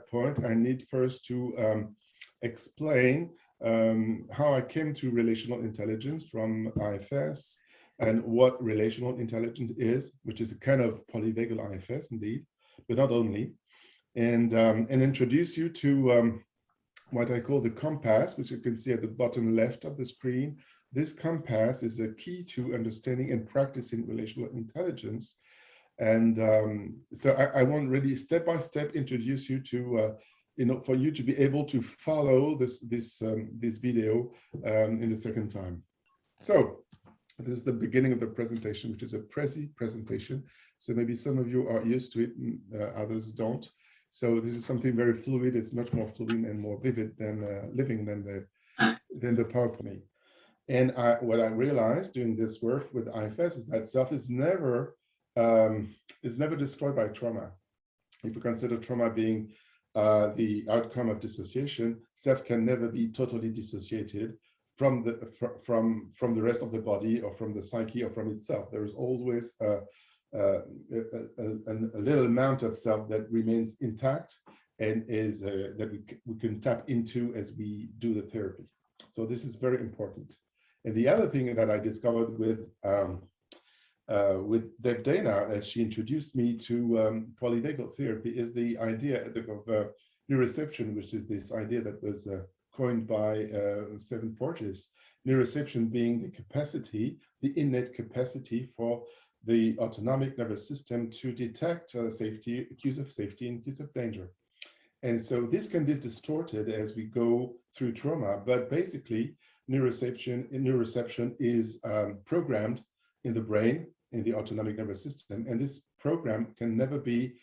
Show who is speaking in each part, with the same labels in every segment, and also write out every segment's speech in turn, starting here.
Speaker 1: point, I need first to explain how I came to relational intelligence from IFS and what relational intelligence is, which is a kind of polyvagal IFS indeed, but not only, and introduce you to what I call the compass, which you can see at the bottom left of the screen. This compass is a key to understanding and practicing relational intelligence. And so I want really step by step introduce you to, for you to be able to follow this video in the second time. So this is the beginning of the presentation, which is a Prezi presentation. So maybe some of you are used to it, and, others don't. So this is something very fluid. It's much more fluid and more vivid than living than the PowerPoint. And what I realized doing this work with IFS is that self is never destroyed by trauma. If we consider trauma being the outcome of dissociation, self can never be totally dissociated from the rest of the body or from the psyche or from itself. There is always a little amount of self that remains intact and is that we can tap into as we do the therapy. So this is very important. And the other thing that I discovered with Deb Dana, as she introduced me to polyvagal therapy, is the idea of neuroception, which is this idea that was coined by Stephen Porges. Neuroception being the capacity, the innate capacity for the autonomic nervous system to detect safety, cues of safety and cues of danger. And so this can be distorted as we go through trauma, but basically neuroception is programmed in the brain, in the autonomic nervous system, and this program can never be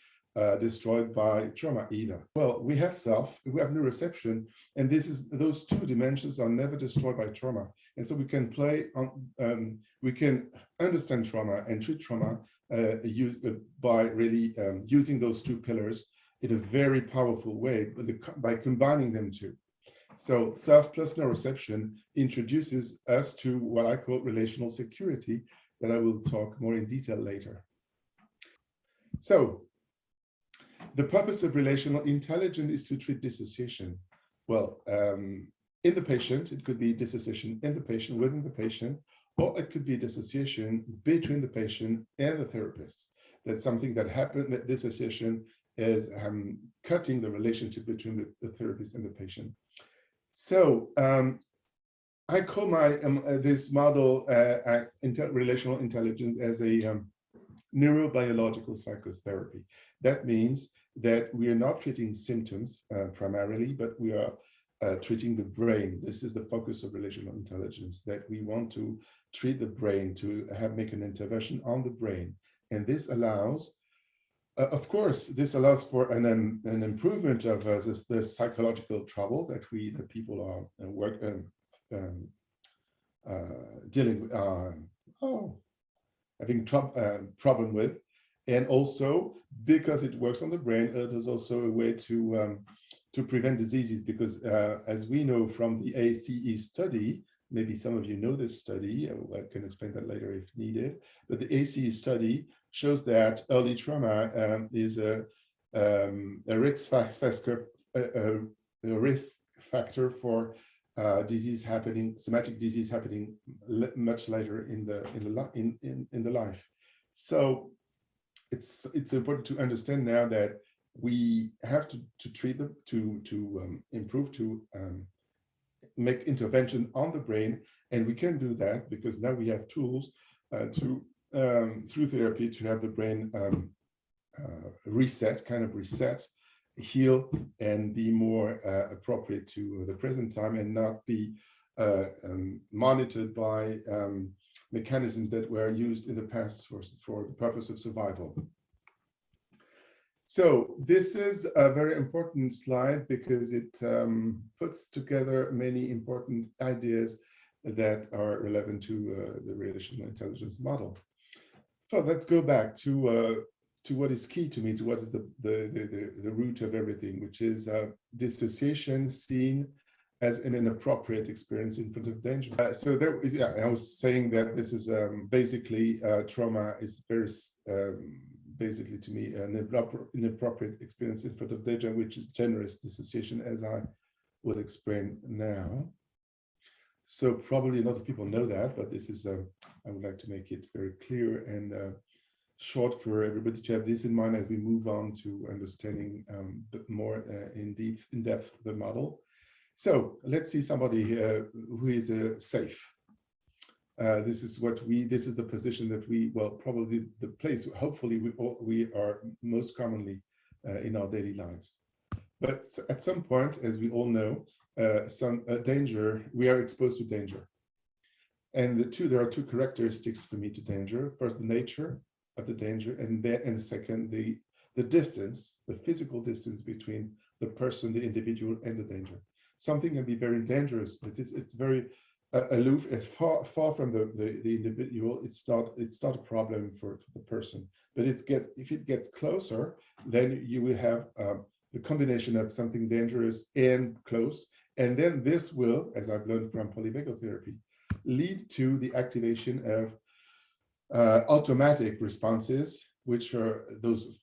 Speaker 1: destroyed by trauma either. Well, we have self, we have neuroception, and those two dimensions are never destroyed by trauma. And so we can play on, we can understand trauma and treat trauma by really using those two pillars in a very powerful way by combining them two. So self plus neuroception introduces us to what I call relational security, that I will talk more in detail later. So the purpose of relational intelligence is to treat dissociation. Well, in the patient, it could be dissociation in the patient, within the patient, or it could be dissociation between the patient and the therapist. That's something that happened, that dissociation is cutting the relationship between the therapist and the patient. So I call this model relational intelligence as a neurobiological psychotherapy. That means that we are not treating symptoms primarily, but we are treating the brain. This is the focus of relational intelligence, that we want to treat the brain, to make an intervention on the brain. And this allows, of course, this allows for an improvement of the psychological trouble that people are dealing with, having problem with, and also because it works on the brain, it is also a way to prevent diseases. Because as we know from the ACE study, maybe some of you know this study. I can explain that later if needed. But the ACE study shows that early trauma is a risk factor for disease happening, somatic disease happening much later in the life. So it's important to understand now that we have to treat them, to improve, to make intervention on the brain, and we can do that because now we have tools through therapy to have the brain reset, heal, and be more appropriate to the present time, and not be monitored by mechanisms that were used in the past for the purpose of survival. So this is a very important slide because it puts together many important ideas that are relevant to the relational intelligence model. So let's go back to what is key to me, to what is the root of everything, which is dissociation seen as an inappropriate experience in front of danger. So there is, I was saying that this is basically trauma is very basically to me an inappropriate experience in front of danger, which is generous dissociation, as I will explain now. So probably a lot of people know that, but this is, I would like to make it very clear and short for everybody to have this in mind as we move on to understanding a bit more in depth the model. So let's see somebody who is safe. This is the position that we, well, probably the place, hopefully we are most commonly in our daily lives. But at some point, as we all know, some danger, we are exposed to danger. And there are two characteristics for me to danger. First, the nature of the danger, and the second, the distance, the physical distance between the person, the individual, and the danger. Something can be very dangerous, but it's very aloof, it's far from the individual. It's not a problem for the person, but if it gets closer, then you will have the combination of something dangerous and close, and then this will, as I've learned from polyvagal therapy, lead to the activation of automatic responses, which are those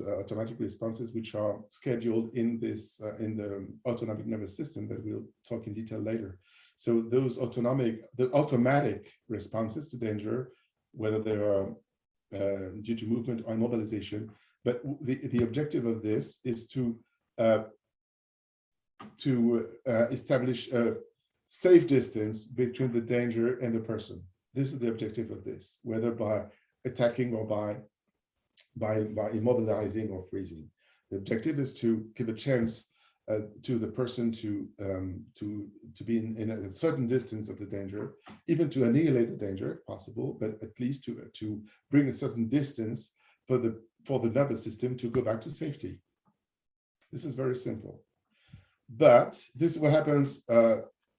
Speaker 1: automatic responses which are scheduled in this in the autonomic nervous system that we'll talk in detail later. So those the automatic responses to danger, whether they are due to movement or immobilization, but the objective of this is to establish a safe distance between the danger and the person. This is the objective of this, whether by attacking or by immobilizing or freezing. The objective is to give a chance to the person to be in a certain distance of the danger, even to annihilate the danger if possible, but at least to bring a certain distance for the nervous system to go back to safety. This is very simple, but this is what happens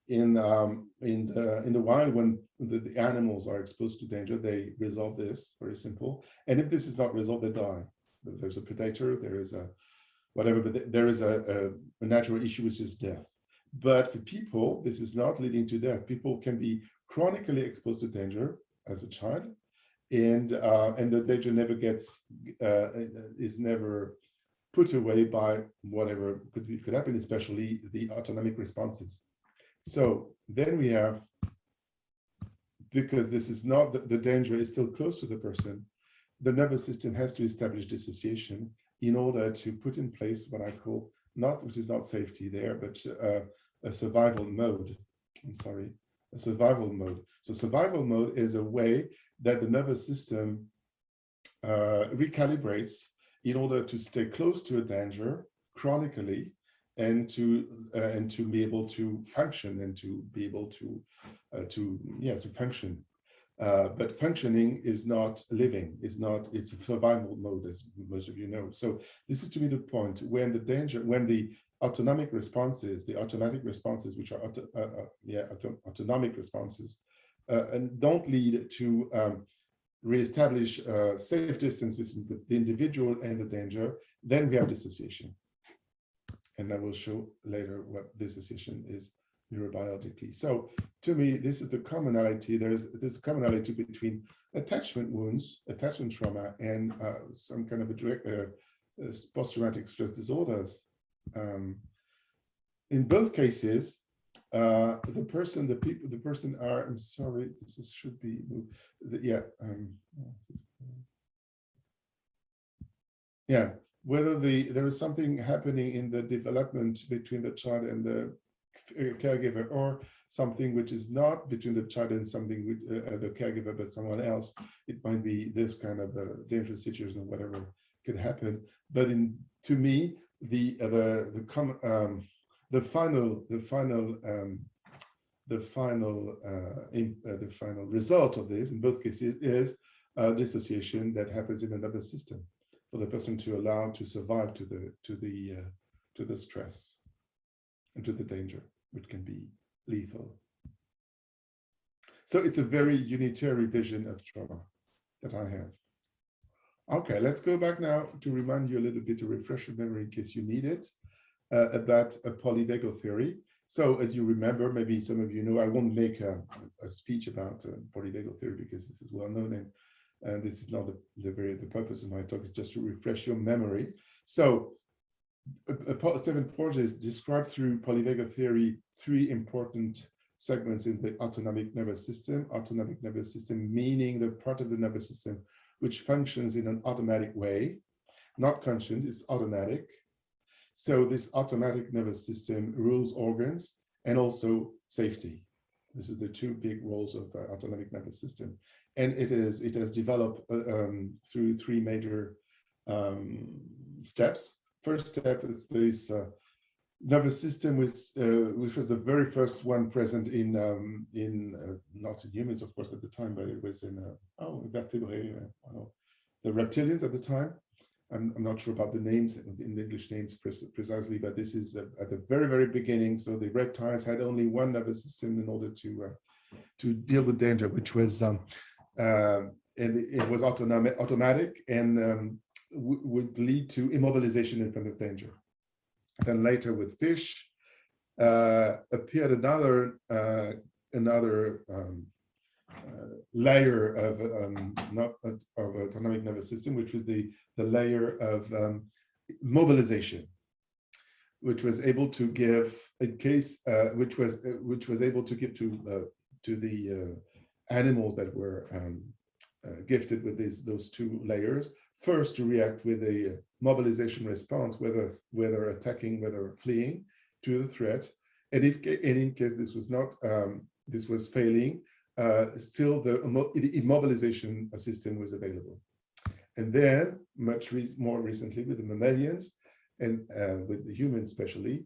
Speaker 1: in the wild when the animals are exposed to danger. They resolve this, very simple, and if this is not resolved, they die. There's a predator, there is a whatever, but there is a natural issue, which is death. But for people, this is not leading to death. People can be chronically exposed to danger as a child, and the danger never is never put away by whatever could happen, especially the autonomic responses. So then we have, because this is not the danger is still close to the person, the nervous system has to establish dissociation in order to put in place what I call which is not safety there, but a survival mode. I'm sorry, a survival mode. So survival mode is a way that the nervous system recalibrates in order to stay close to a danger chronically, and to be able to function and to be able to function. But functioning is not living, it's a survival mode, as most of you know. So this is to me the point when the autonomic responses, the automatic responses, which are autonomic responses, and don't lead to reestablish safe distance between the individual and the danger, then we have dissociation. And I will show later what dissociation is neurobiologically. So to me, this is the commonality. There's this commonality between attachment wounds, attachment trauma, and some kind of a post-traumatic stress disorders. In both cases, the person are, I'm sorry, this should be moved. Whether there is something happening in the development between the child and the caregiver, or something which is not between the child and something with the caregiver, but someone else. It might be this kind of a dangerous situation or whatever could happen. But to me, the final result of this in both cases is dissociation that happens in another system, for the person to allow to survive to the stress and to the danger, which can be lethal. So it's a very unitary vision of trauma that I have. Okay, let's go back now to remind you a little bit, to refresh your memory in case you need it, about a polyvagal theory. So as you remember, maybe some of you know, I won't make a speech about polyvagal theory because this is well known, and And this is not the purpose of my talk, is just to refresh your memory. So 7 Porges described through polyvagal theory 3 important segments in the autonomic nervous system. Autonomic nervous system meaning the part of the nervous system which functions in an automatic way, not conscious, it's automatic. So this automatic nervous system rules organs and also safety. This is the 2 big roles of the autonomic nervous system. And it has developed through 3 major steps. First step is this nervous system, which was the very first one present in not in humans, of course, at the time, but it was in vertebrate, the reptilians at the time. I'm not sure about the names, in the English names precisely, but this is at the very, very beginning. So the reptiles had only one nervous system in order to deal with danger, which was and it was automatic and would lead to immobilization in front of danger. Then later with fish appeared another layer of autonomic nervous system, which was the layer of mobilization, which was able to give, in case, which was able to give to the animals that were gifted with those 2 layers. First, to react with a mobilization response, whether attacking, whether fleeing to the threat, and in case this was not, this was failing, still the immobilization system was available. And then, much more recently, with the mammalians and with the humans especially,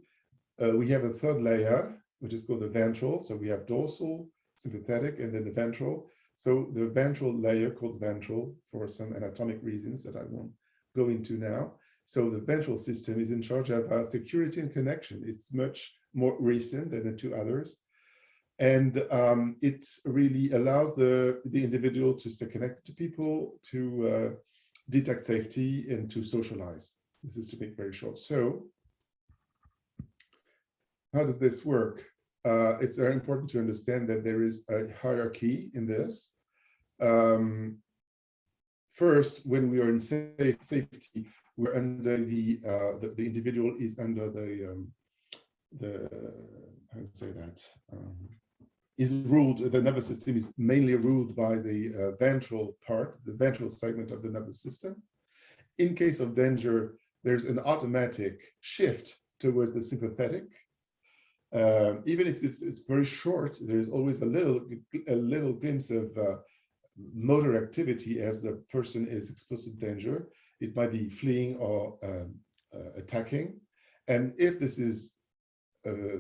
Speaker 1: we have a 3rd layer, which is called the ventral. So we have dorsal, sympathetic, and then the ventral. So the ventral layer, called ventral for some anatomic reasons that I won't go into now. So the ventral system is in charge of security and connection. It's much more recent than the 2 others. And it really allows the individual to stay connected to people, to detect safety, and to socialize. This is to make very short. So how does this work? It's very important to understand that there is a hierarchy in this. First, when we are in safety, we're under the individual is under the how to say that, is ruled, the nervous system is mainly ruled by the ventral part, the ventral segment of the nervous system. In case of danger, there's an automatic shift towards the sympathetic. Even if it's very short, there's always a little glimpse of motor activity as the person is exposed to danger. It might be fleeing or attacking. And if this is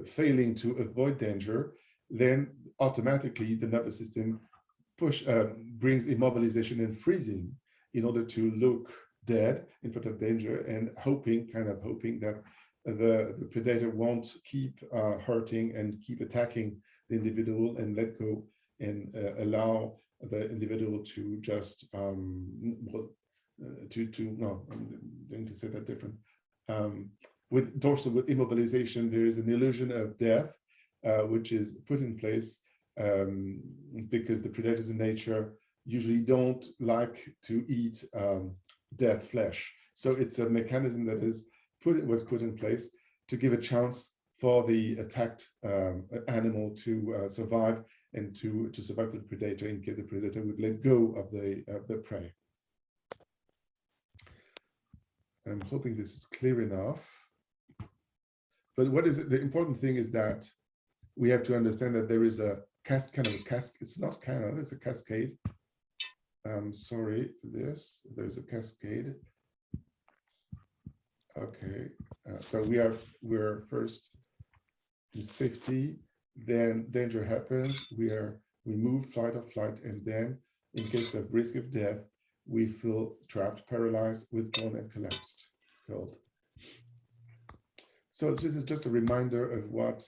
Speaker 1: failing to avoid danger, then automatically the nervous system brings immobilization and freezing in order to look dead in front of danger, and kind of hoping that the predator won't keep hurting and keep attacking the individual, and let go and allow the individual to just no, I'm going to say that different. With dorsal, with immobilization, there is an illusion of death, which is put in place because the predators in nature usually don't like to eat dead flesh. So it's a mechanism that was put in place to give a chance for the attacked animal to survive, and to survive the predator in case the predator would let go of the prey. I'm hoping this is clear enough. But what is it? The important thing is that we have to understand that there is a it's not kind of, it's a cascade. Sorry for this. There's a cascade. Okay, so we're first in safety, then danger happens, we move, flight or flight, and then in case of risk of death, we feel trapped, paralyzed, withdrawn, and collapsed, killed. So this is just a reminder of what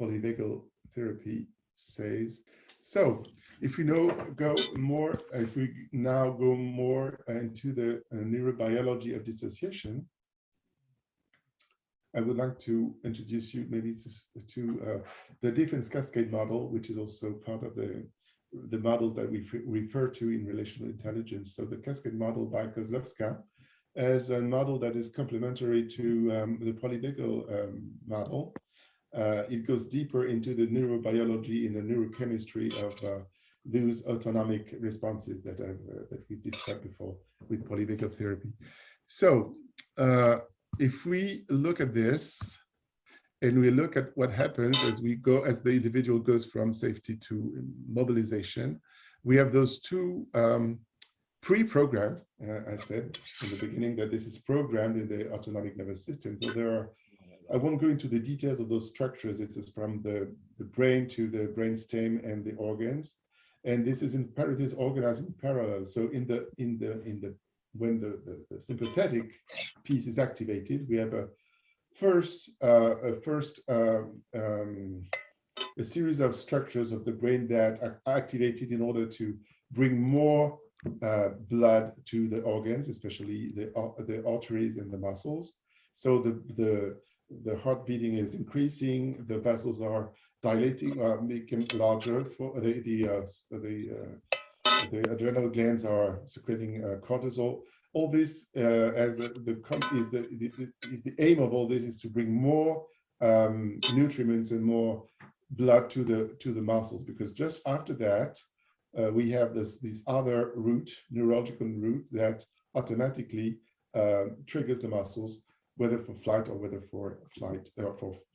Speaker 1: polyvagal therapy says. So if we now go more into the neurobiology of dissociation, I would like to introduce you maybe to the defense cascade model, which is also part of the the models that we refer to in relational intelligence. So the cascade model by Kozlowska as a model that is complementary to the polyvagal model. It goes deeper into the neurobiology and the neurochemistry of those autonomic responses that we've described before with polyvagal therapy. So if we look at this and we look at what happens as the individual goes from safety to mobilization, we have those two pre-programmed. I said in the beginning that this is programmed in the autonomic nervous system. So there are, I won't go into the details of those structures. It's from the brain to the brainstem and the organs, and this is organized in parallel. So when the sympathetic piece is activated, we have a series of structures of the brain that are activated in order to bring more blood to the organs, especially the arteries and the muscles. So the heart beating is increasing, the vessels are dilating, making larger. For the adrenal glands are secreting cortisol. All this, is the aim of all this is to bring more nutriments and more blood to the muscles, because just after that we have this other route, neurological route, that automatically triggers the muscles, whether for flight or whether for flight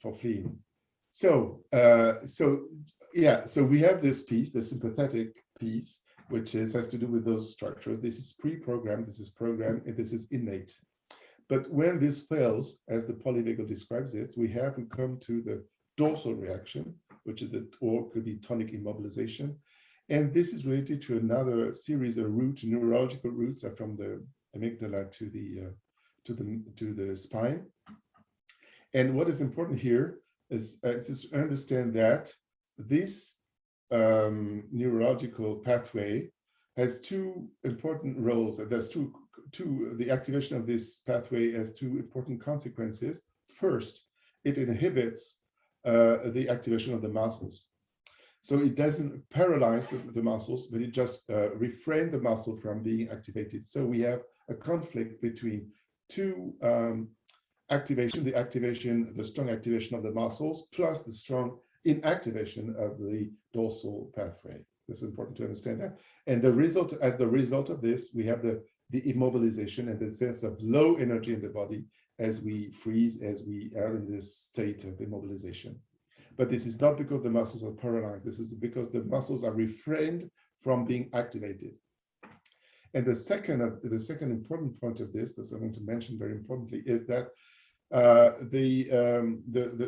Speaker 1: for fleeing. So so we have this piece, the sympathetic piece, which has to do with those structures. This is pre-programmed, this is programmed, and this is innate. But when this fails, as the polyvagal describes it, we come to the dorsal reaction, which is or could be tonic immobilization. And this is related to another series of neurological routes from the amygdala to the spine. And what is important here is to understand that this neurological pathway has two important roles. There's the activation of this pathway has two important consequences. First, it inhibits the activation of the muscles. So it doesn't paralyze the muscles, but it just refrains the muscle from being activated. So we have a conflict between two activation, the strong activation of the muscles, plus the strong inactivation of the dorsal pathway. It's important to understand that. And as the result of this, we have the immobilization and the sense of low energy in the body as we freeze, as we are in this state of immobilization. But this is not because the muscles are paralyzed. This is because the muscles are refrained from being activated. And the second important point of this that I want to mention very importantly is that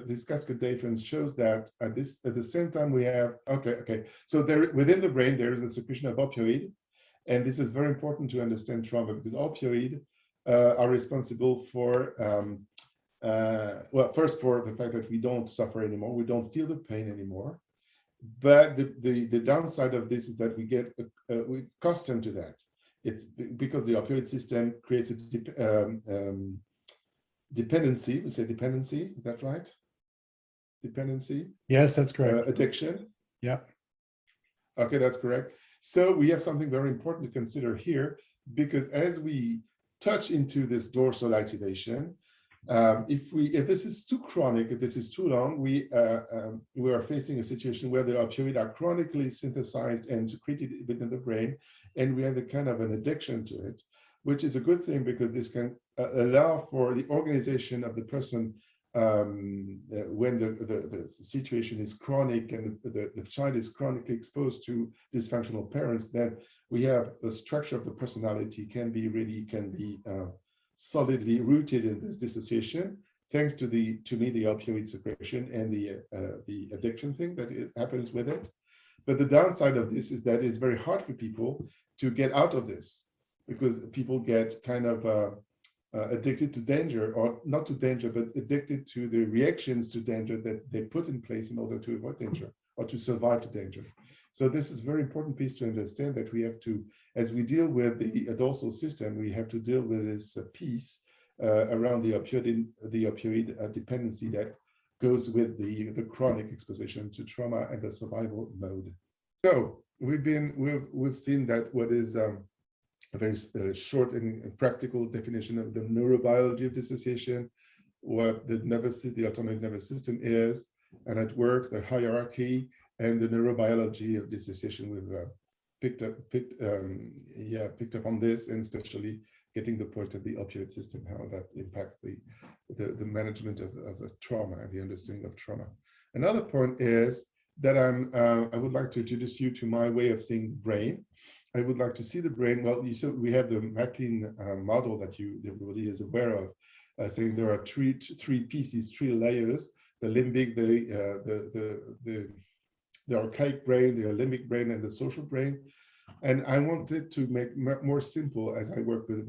Speaker 1: this cascade difference shows that at the same time we have so there within the brain there is the secretion of opioid, and this is very important to understand trauma, because opioid are responsible for well, first for the fact that we don't suffer anymore, we don't feel the pain anymore, but the downside of this is that we get we're accustomed to that. It's because the opioid system creates a dependency. We say dependency, is that right? Dependency?
Speaker 2: Yes, that's correct.
Speaker 1: Addiction?
Speaker 2: Yeah.
Speaker 1: Okay, that's correct. So we have something very important to consider here, because as we touch into this dorsal activation, if this is too chronic, if this is too long, we are facing a situation where the opioids are chronically synthesized and secreted within the brain, and we have a kind of an addiction to it, which is a good thing, because this can allow for the organization of the person when the situation is chronic and the child is chronically exposed to dysfunctional parents. Then we have the structure of the personality can be solidly rooted in this dissociation, thanks to the opioid secretion and the addiction thing that happens with it. But the downside of this is that it's very hard for people to get out of this, because people get kind of addicted to danger, or not to danger, but addicted to the reactions to danger that they put in place in order to avoid danger or to survive to danger. So this is a very important piece to understand, that we have to, as we deal with the dorsal system, we have to deal with this piece around the opioid dependency that goes with the chronic exposition to trauma and the survival mode. So we've seen that what is a very short and practical definition of the neurobiology of dissociation, what the autonomic nervous system is, and it works, the hierarchy, and the neurobiology of dissociation. We've picked up on this, and especially getting the point of the opioid system, how that impacts the management of trauma and the understanding of trauma. Another point is that I would like to introduce you to my way of seeing the brain. I would like to see the brain. Well, we have the Maclean model that everybody is aware of, saying there are three pieces, three layers: the limbic, the archaic brain, the limbic brain, and the social brain. And I wanted to make more simple as I work with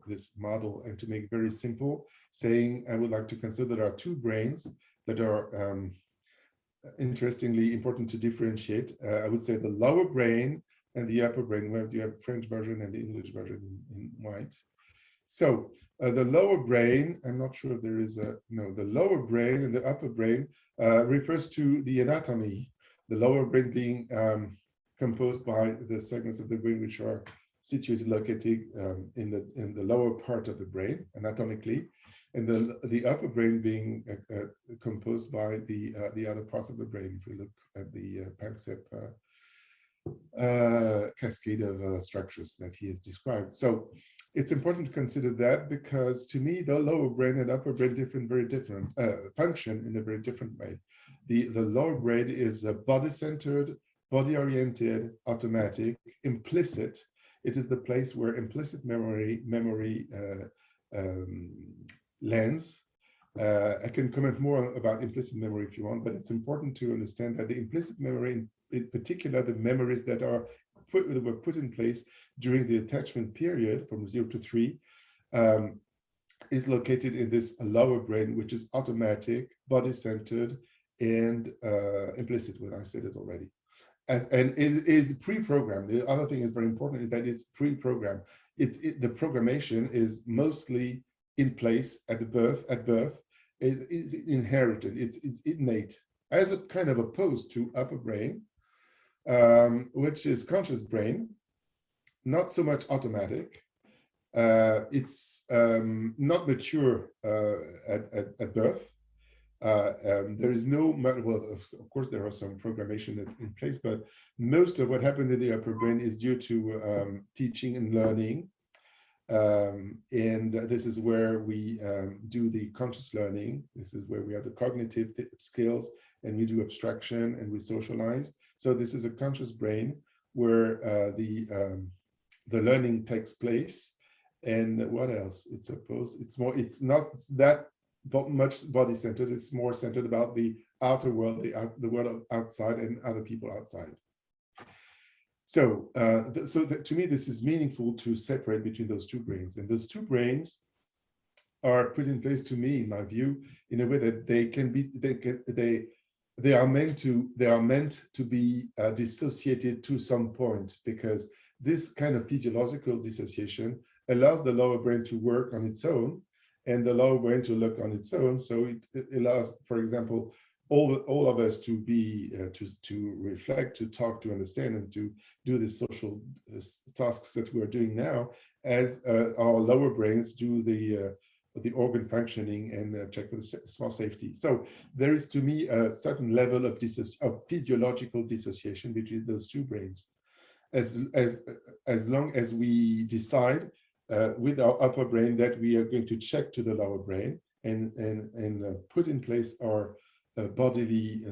Speaker 1: this model, and to make very simple, saying I would like to consider there are two brains that are interestingly important to differentiate. I would say the lower brain and the upper brain, where you have French version and the English version in white. So the lower brain, I'm not sure if there is the lower brain and the upper brain refers to the anatomy. The lower brain being composed by the segments of the brain which are situated, located in the lower part of the brain anatomically, and the upper brain being composed by the other parts of the brain. If we look at the Panksepp cascade of structures that he has described. So it's important to consider that, because to me, the lower brain and upper brain very different function in a very different way. The lower brain is body-centered, body-oriented, automatic, implicit. It is the place where implicit memory lands. I can comment more about implicit memory if you want, but it's important to understand that the implicit memory, in particular, the memories that were put in place during the attachment period from 0 to 3, is located in this lower brain, which is automatic, body-centered, and implicit, when I said it already. And it is pre-programmed. The other thing is very important, is that it's pre-programmed. The programmation is mostly in place at birth. It is inherited. It's innate, as a kind of opposed to upper brain, which is conscious brain, not so much automatic. It's not mature at birth. There is no, well, of course, there are some programmation in place, but most of what happens in the upper brain is due to teaching and learning. And this is where we do the conscious learning. This is where we have the cognitive skills, and we do abstraction, and we socialize. So this is a conscious brain where the learning takes place. And what else? It's not that much body-centered. It's more centered about the outer world, the world outside, and other people outside. So, to me, this is meaningful to separate between those two brains. And those two brains are put in place, to me, in my view, in a way that they are meant to be dissociated to some point, because this kind of physiological dissociation allows the lower brain to work on its own, and the lower brain to look on its own. So it allows, for example, all of us to be to reflect, to talk, to understand, and to do the social tasks that we are doing now, as our lower brains do the organ functioning and check for the small safety. So there is, to me, a certain level of physiological dissociation between those two brains. As long as we decide with our upper brain that we are going to check to the lower brain and put in place our bodily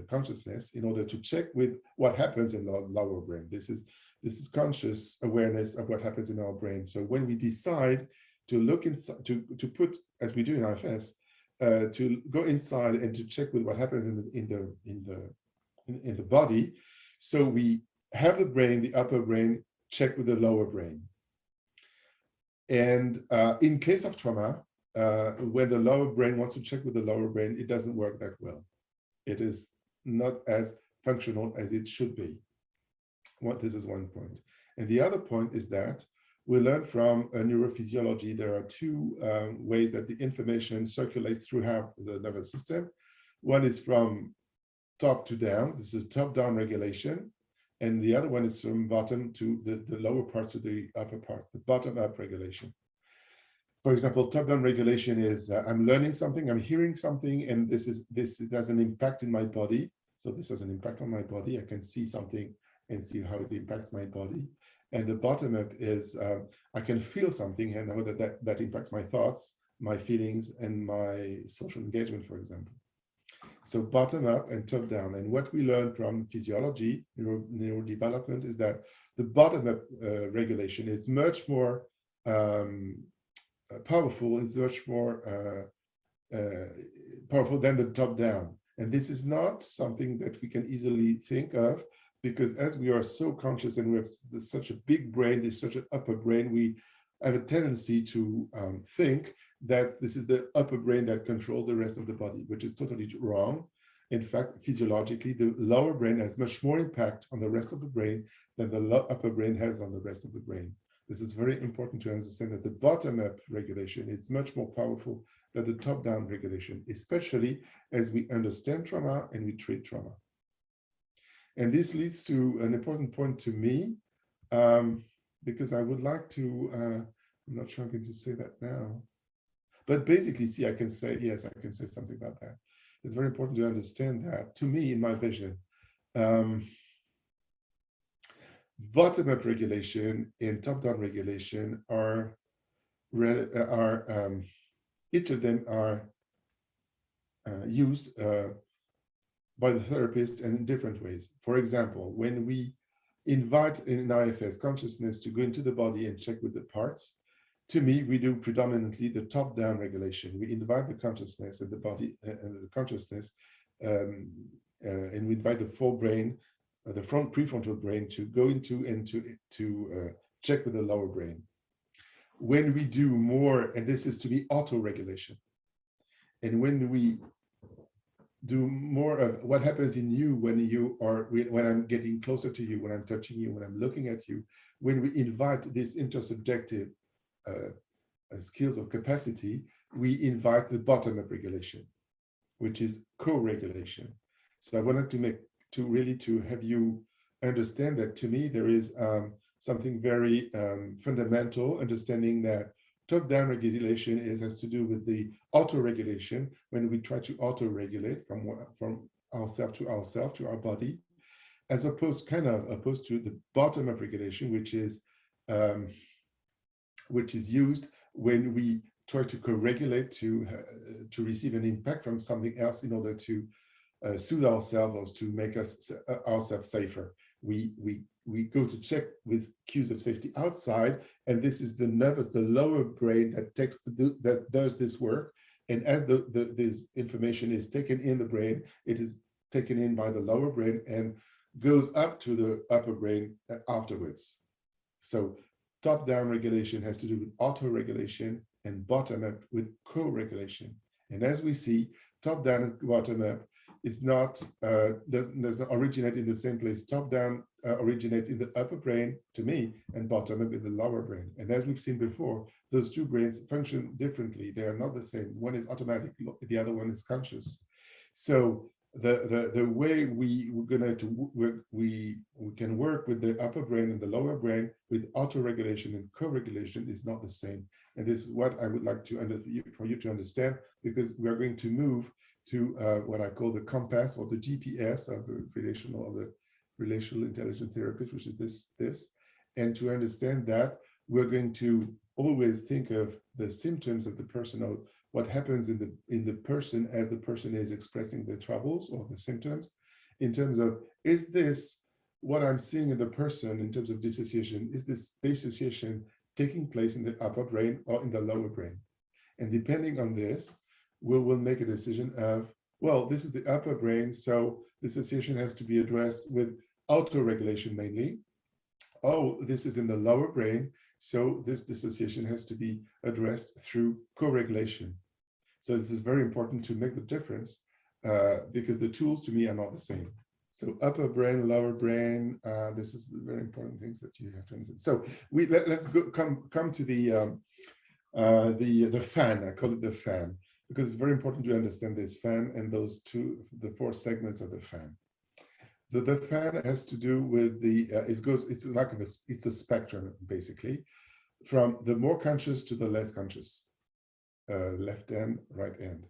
Speaker 1: consciousness in order to check with what happens in the lower brain. This is conscious awareness of what happens in our brain. So when we decide to look inside, to put, as we do in IFS, to go inside and to check with what happens in the body, so we have the brain, the upper brain, check with the lower brain. And in case of trauma, when the lower brain wants to check with the lower brain, it doesn't work that well. It is not as functional as it should be. This is one point. And the other point is that we learn from neurophysiology, there are two ways that the information circulates throughout the nervous system. One is from top to down. This is top-down regulation. And the other one is from bottom to the lower parts to the upper part, the bottom-up regulation. For example, top-down regulation is I'm learning something, I'm hearing something, and this has an impact in my body. So this has an impact on my body. I can see something and see how it impacts my body. And the bottom-up is I can feel something and know that impacts my thoughts, my feelings, and my social engagement, for example. So bottom up and top down. And what we learn from physiology, neurodevelopment, is that the bottom up regulation is much more powerful, is much more powerful than the top down. And this is not something that we can easily think of, because as we are so conscious and we have such a big brain, there's such an upper brain, we have a tendency to think that this is the upper brain that controls the rest of the body, which is totally wrong. In fact, physiologically, the lower brain has much more impact on the rest of the brain than the upper brain has on the rest of the brain. This is very important to understand, that the bottom-up regulation is much more powerful than the top-down regulation, especially as we understand trauma and we treat trauma. And this leads to an important point to me, because I would like to, I'm not sure I'm going to say that now, but basically, see, I can say, yes, I can say something about that. It's very important to understand that, to me, in my vision, bottom-up regulation and top-down regulation are each of them are used by the therapist and in different ways. For example, when we invite in IFS consciousness to go into the body and check with the parts, to me, we do predominantly the top-down regulation. We invite the consciousness and the body and the consciousness, and we invite the forebrain, the prefrontal brain, to go into and to check with the lower brain. When we do more, and this is to be auto-regulation, and when we do more of what happens in you when I'm getting closer to you, when I'm touching you, when I'm looking at you, when we invite this intersubjective skills of capacity, we invite the bottom-up regulation, which is co-regulation. So I wanted to have you understand that, to me, there is something very fundamental, understanding that top-down regulation has to do with the auto-regulation, when we try to auto-regulate from ourselves to our body, as opposed to the bottom-up regulation, which is used when we try to co-regulate to receive an impact from something else in order to soothe ourselves or to make ourselves safer. We go to check with cues of safety outside, and this is the lower brain that does this work. And as this information is taken in the brain, it is taken in by the lower brain and goes up to the upper brain afterwards. So top-down regulation has to do with auto-regulation, and bottom-up with co-regulation. And as we see, top-down and bottom-up is not does not originate in the same place. Top-down originates in the upper brain, to me, and bottom-up in the lower brain. And as we've seen before, those two brains function differently. They are not the same. One is automatic, the other one is conscious. So the way we can work with the upper brain and the lower brain with auto-regulation and co-regulation is not the same. And this is what I would like for you to understand, because we are going to move to what I call the compass, or the GPS of the relational intelligent therapist, which is this. And to understand that, we're going to always think of the symptoms of the person, or what happens in the person as the person is expressing the troubles or the symptoms, in terms of, is this what I'm seeing in the person in terms of dissociation? Is this dissociation taking place in the upper brain or in the lower brain? And depending on this, we will make a decision of, well, this is the upper brain, so dissociation has to be addressed with auto-regulation mainly. Oh, this is in the lower brain, so this dissociation has to be addressed through co-regulation. So this is very important to make the difference, because the tools to me are not the same. So upper brain, lower brain, this is the very important things that you have to understand. So let's come to the fan. I call it the fan. because it's very important to understand this fan and those the four segments of the fan. So the fan has to do with it's a spectrum, basically, from the more conscious to the less conscious, left end, right end.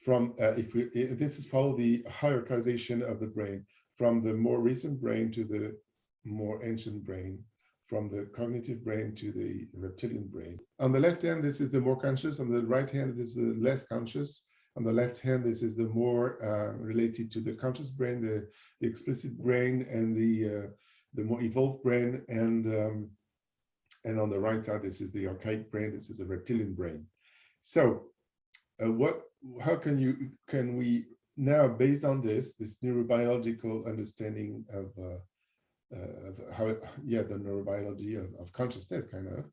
Speaker 1: From this is follow the hierarchization of the brain, from the more recent brain to the more ancient brain, from the cognitive brain to the reptilian brain. On the left hand, this is the more conscious. On the right hand, this is the less conscious. On the left hand, this is the more related to the conscious brain, the explicit brain, and the more evolved brain. And on the right side, this is the archaic brain. This is the reptilian brain. So, how can we now, based on this neurobiological understanding of how the neurobiology of consciousness, kind of,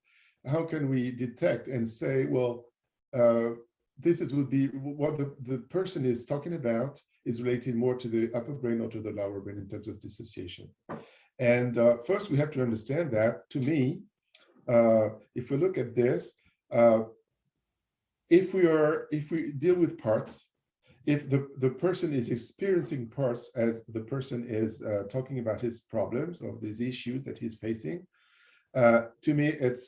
Speaker 1: how can we detect and say, well, would be what the person is talking about is related more to the upper brain or to the lower brain in terms of dissociation. And first, we have to understand that, to me, if we look at this, if we deal with parts, if the person is experiencing parts as the person is talking about his problems or these issues that he's facing, to me, it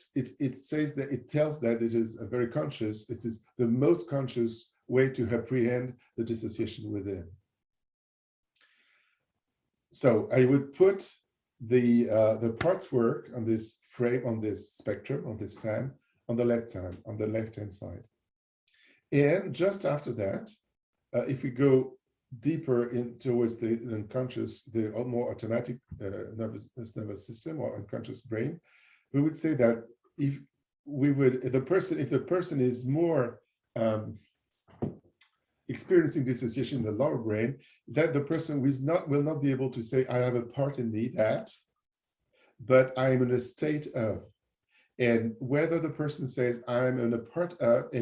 Speaker 1: tells that it is a very conscious. It is the most conscious way to apprehend the dissociation within. So I would put the parts work on this frame, on this spectrum, on this fan, on the left side, on the left-hand side. And just after that, if we go deeper in towards the unconscious, the more automatic nervous system or unconscious brain, we would say that if the person is more experiencing dissociation in the lower brain, that the person will not be able to say, I have a part in me that, but I am in a state of. And whether the person says I'm in a part of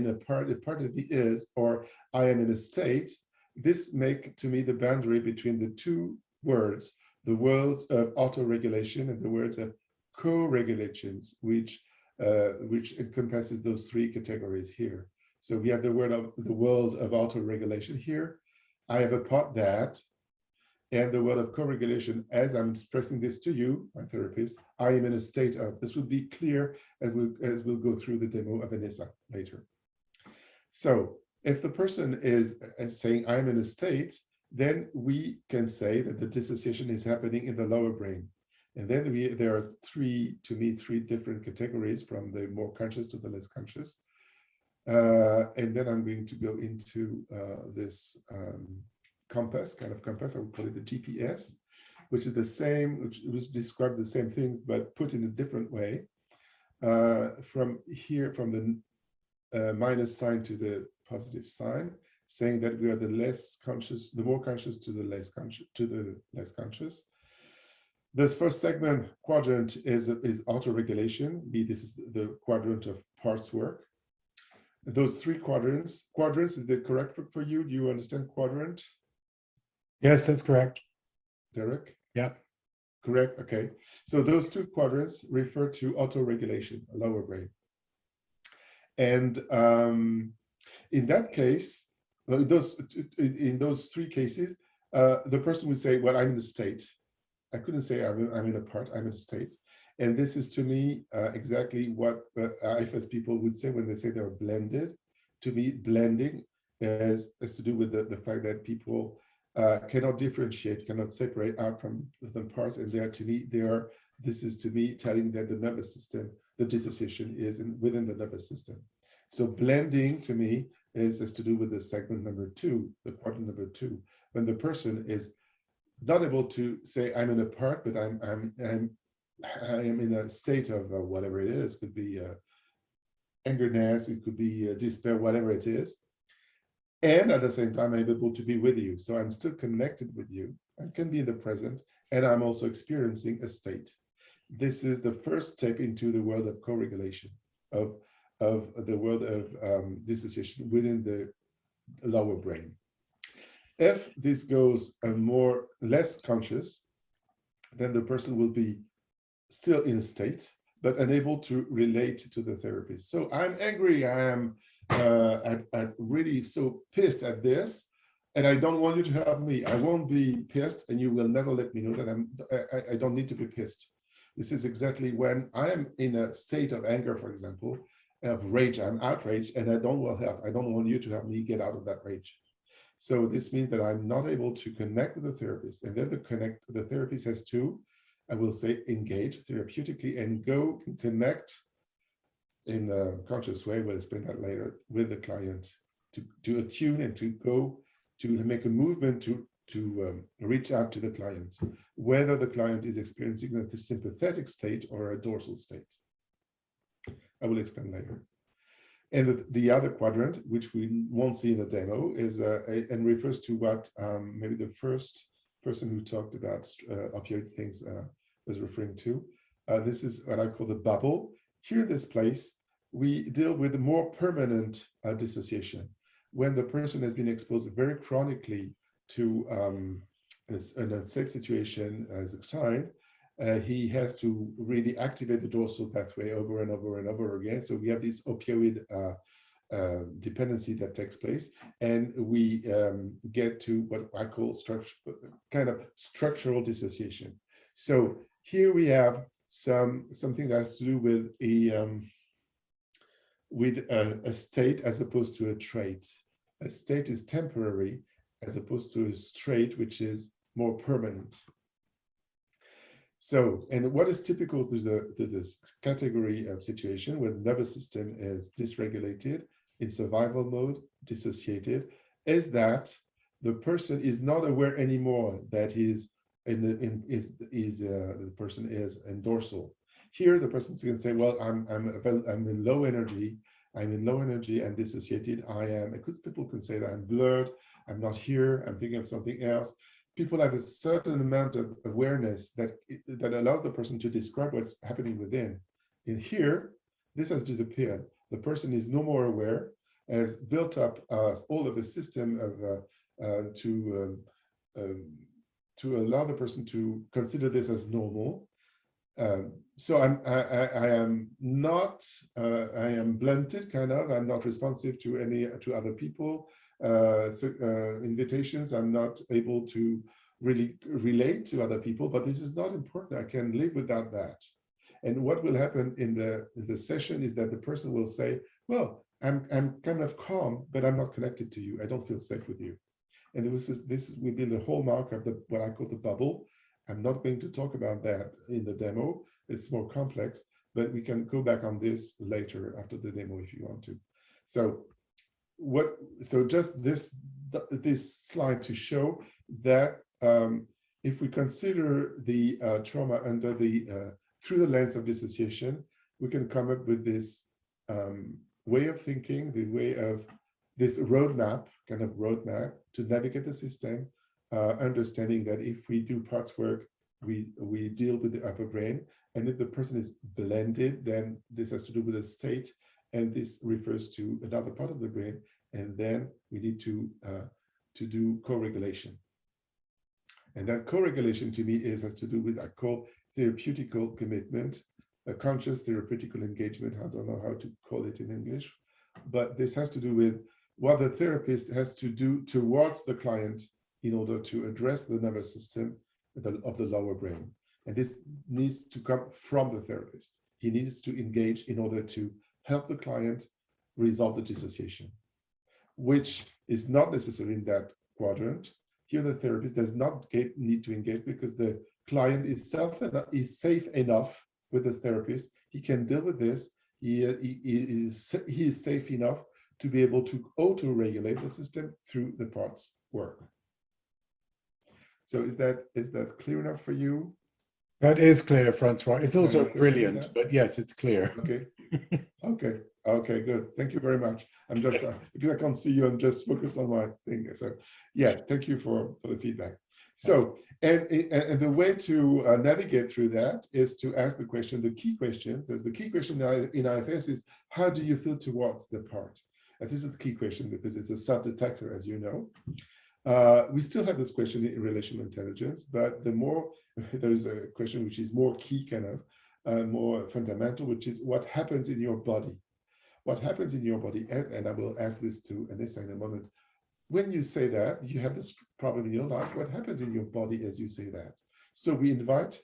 Speaker 1: me is, or I am in a state, this make to me the boundary between the two words, the worlds of auto-regulation and the words of co-regulations, which encompasses those three categories here. So we have the world of auto-regulation here. I have a part that, and the world of co-regulation, as I'm expressing this to you, my therapist, I am in a state of. This will be clear as we'll go through the demo of Anissa later. So if the person is saying I'm in a state, then we can say that the dissociation is happening in the lower brain. And then there are three different categories, from the more conscious to the less conscious. And then I'm going to go into this compass, I would call it the GPS, which is the same, which describes the same things, but put in a different way. From here, from the minus sign to the positive sign, saying that we are the less conscious, the more conscious to the less conscious. This first segment quadrant is auto-regulation. This is the quadrant of parts work. Those three quadrants, is that correct for you? Do you understand quadrant?
Speaker 2: Yes, that's correct.
Speaker 1: Derek?
Speaker 2: Yeah.
Speaker 1: Correct, okay. So those two quadrants refer to auto-regulation, lower brain. And in that case, well, in those three cases, the person would say, well, I'm in a state. I couldn't say I'm in a part, I'm in a state. And this is, to me, exactly what IFS people would say when they say they're blended. To me, blending has to do with the fact that people cannot differentiate, cannot separate out from the parts, and this is to me telling that the nervous system, the dissociation is within the nervous system. So blending to me has to do with the segment number 2, the quadrant number 2, when the person is not able to say I'm in a part, but I am in a state of whatever it is. It could be angerness, it could be despair, whatever it is. And at the same time, I'm able to be with you. So I'm still connected with you and can be in the present. And I'm also experiencing a state. This is the first step into the world of co-regulation, of the world of dissociation within the lower brain. If this goes less conscious, then the person will be still in a state, but unable to relate to the therapist. So I'm angry, I am at really so pissed at this, and I don't want you to help me. I won't be pissed, and you will never let me know that I don't need to be pissed. This is exactly when I am in a state of anger, for example, of rage. I'm outraged, and I don't want help. I don't want you to help me get out of that rage. So this means that I'm not able to connect with the therapist, and then the therapist has to, I will say, engage therapeutically and go and connect in a conscious way. We'll explain that later with the client to attune and to go to make a movement to reach out to the client, whether the client is experiencing a sympathetic state or a dorsal state. I will explain later. And the other quadrant, which we won't see in the demo, is and refers to what maybe the first person who talked about opioid things was referring to. This is what I call the bubble. Here in this place, we deal with more permanent dissociation. When the person has been exposed very chronically to an unsafe situation as a child, he has to really activate the dorsal pathway over and over and over again. So we have this opioid dependency that takes place, and we get to what I call kind of structural dissociation. So here we have something that has to do with a state as opposed to a trait. A state is temporary as opposed to a trait which is more permanent. So, and what is typical to this category of situation where the nervous system is dysregulated, in survival mode, dissociated, is that the person is not aware anymore that the person is in dorsal. Here, the person can say, "Well, I'm in low energy. I'm in low energy and dissociated. I am." Because people can say that I'm blurred. I'm not here. I'm thinking of something else. People have a certain amount of awareness that allows the person to describe what's happening within. In here, this has disappeared. The person is no more aware, has built up all of a system of to allow the person to consider this as normal. So I am not I am blunted, kind of. I'm not responsive to other people. Invitations. I'm not able to really relate to other people, but this is not important. I can live without that. And what will happen in the session is that the person will say, "Well, I'm kind of calm, but I'm not connected to you. I don't feel safe with you." And this will be the hallmark of what I call the bubble. I'm not going to talk about that in the demo. It's more complex, but we can go back on this later after the demo if you want to. So just this slide to show that if we consider the trauma under through the lens of dissociation, we can come up with this way of thinking, the way of this kind of roadmap to navigate the system, understanding that if we do parts work, we deal with the upper brain, and if the person is blended, then this has to do with the state, and this refers to another part of the brain, and then we need to do co-regulation. And that co-regulation to me has to do with, I call, therapeutical commitment, a conscious therapeutical engagement. I don't know how to call it in English, but this has to do with what the therapist has to do towards the client in order to address the nervous system of the lower brain. And this needs to come from the therapist. He needs to engage in order to help the client resolve the dissociation, which is not necessary in that quadrant. Here, the therapist does not need to engage because the client is safe enough with the therapist. He can deal with this. He is safe enough to be able to auto-regulate the system through the parts work. So is that clear enough for you?
Speaker 2: That is clear, Francois. It's also brilliant, but yes, it's clear.
Speaker 1: Okay, good. Thank you very much. I'm just, because I can't see you, I'm just focused on my thing. So yeah, thank you for the feedback. So, and the way to navigate through that is to ask the question, the key question in IFS is, how do you feel towards the part? And this is the key question because it's a self-detector, as you know. We still have this question in relational intelligence, but there is a question which is more key, kind of more fundamental, which is what happens in your body. what happens in your body, and I will ask this to Anissa in a moment. When you say that, you have this problem in your life, what happens in your body as you say that? So we invite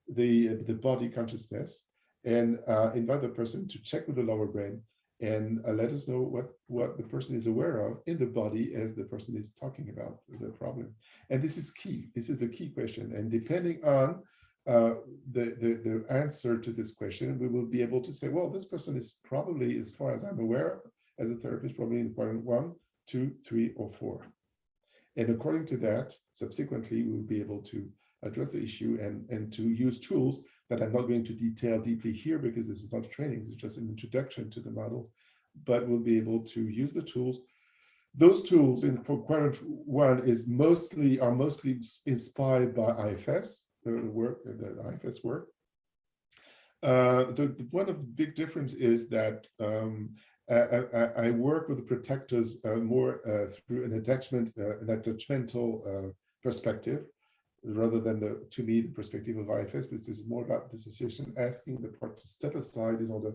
Speaker 1: the body consciousness and invite the person to check with the lower brain and let us know what the person is aware of in the body as the person is talking about the problem. And this is key. This is the key question. And depending on the answer to this question, we will be able to say, well, this person is probably, as far as I'm aware, as a therapist, probably in quadrant 1, 2, 3, or 4. And according to that, subsequently, we will be able to address the issue and to use tools that I'm not going to detail deeply here because this is not training, it's just an introduction to the model, but we'll be able to use the tools. Those tools for quadrant 1 are mostly inspired by IFS, the IFS work. One of the big difference is that I work with the protectors more through an attachmental perspective, rather than to me the perspective of IFS. This is more about dissociation, asking the part to step aside in order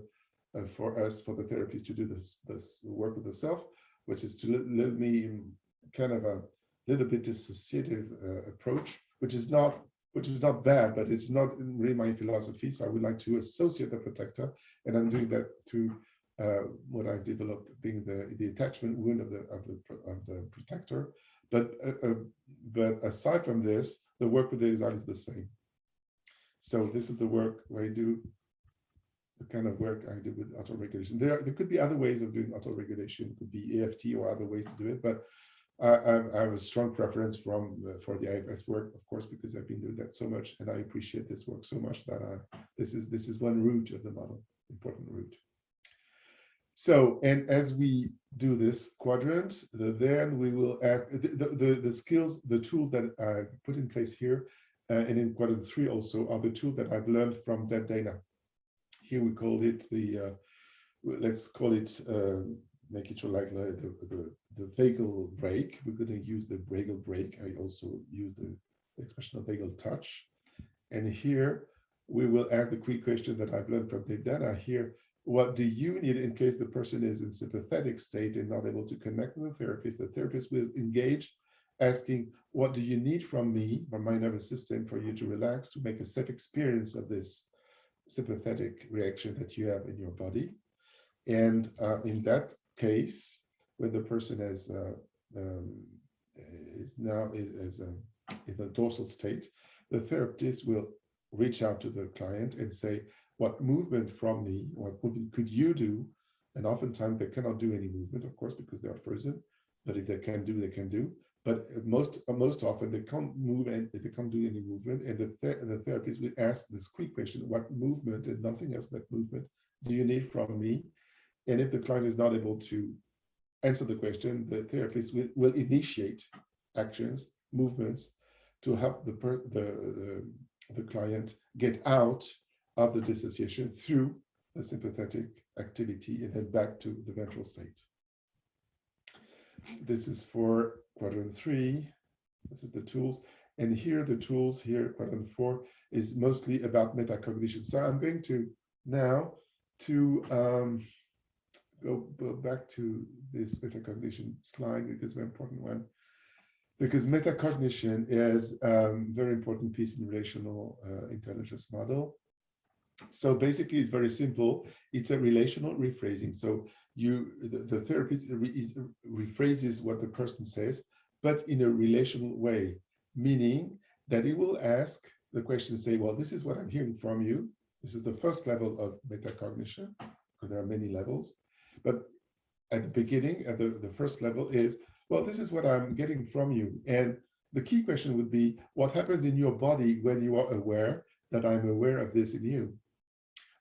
Speaker 1: for the therapists to do this work with the self, which is to let me in kind of a little bit dissociative approach, which is not bad, but it's not really my philosophy. So I would like to associate the protector, and I'm doing that through what I developed, being the attachment wound of the protector. But aside from this, the work with the exile is the same. So this is the work where I do the kind of work I do with autoregulation. There could be other ways of doing autoregulation. It could be EFT or other ways to do it, but I have a strong preference for the IFS work, of course, because I've been doing that so much, and I appreciate this work so much that this is one route of the model, important route. So, and as we do this quadrant, then we will add the skills, the tools that I've put in place here, and in quadrant 3 also are the tools that I've learned from that data. Here we call it let's call it, make it sure like the vagal break. We're going to use the vagal break. I also use the expression of vagal touch. And here we will ask the quick question that I've learned from the data here. What do you need in case the person is in sympathetic state and not able to connect with the therapist? The therapist will engage, asking, what do you need from me, from my nervous system, for you to relax, to make a safe experience of this sympathetic reaction that you have in your body? And in that case, when the person is now in a dorsal state, the therapist will reach out to the client and say, what movement from me, what movement could you do? And oftentimes they cannot do any movement, of course, because they are frozen. But if they can do, they can do. But most often they can't move and they can't do any movement. And the therapist will ask this quick question: what movement, and nothing else, that movement do you need from me? And if the client is not able to answer the question, the therapist will initiate actions, movements, to help the client get out of the dissociation through the sympathetic activity and then back to the ventral state. This is for quadrant 3. This is the tools. And here the tools, here quadrant 4 is mostly about metacognition. So I'm going to now go back to this metacognition slide, because it's a very important one. Because metacognition is a very important piece in relational intelligence model. So basically, it's very simple. It's a relational rephrasing. So the therapist rephrases what the person says, but in a relational way, meaning that he will ask the question, say, well, this is what I'm hearing from you. This is the first level of metacognition, because there are many levels. But at the beginning, at the first level is, well, this is what I'm getting from you. And the key question would be, what happens in your body when you are aware that I'm aware of this in you?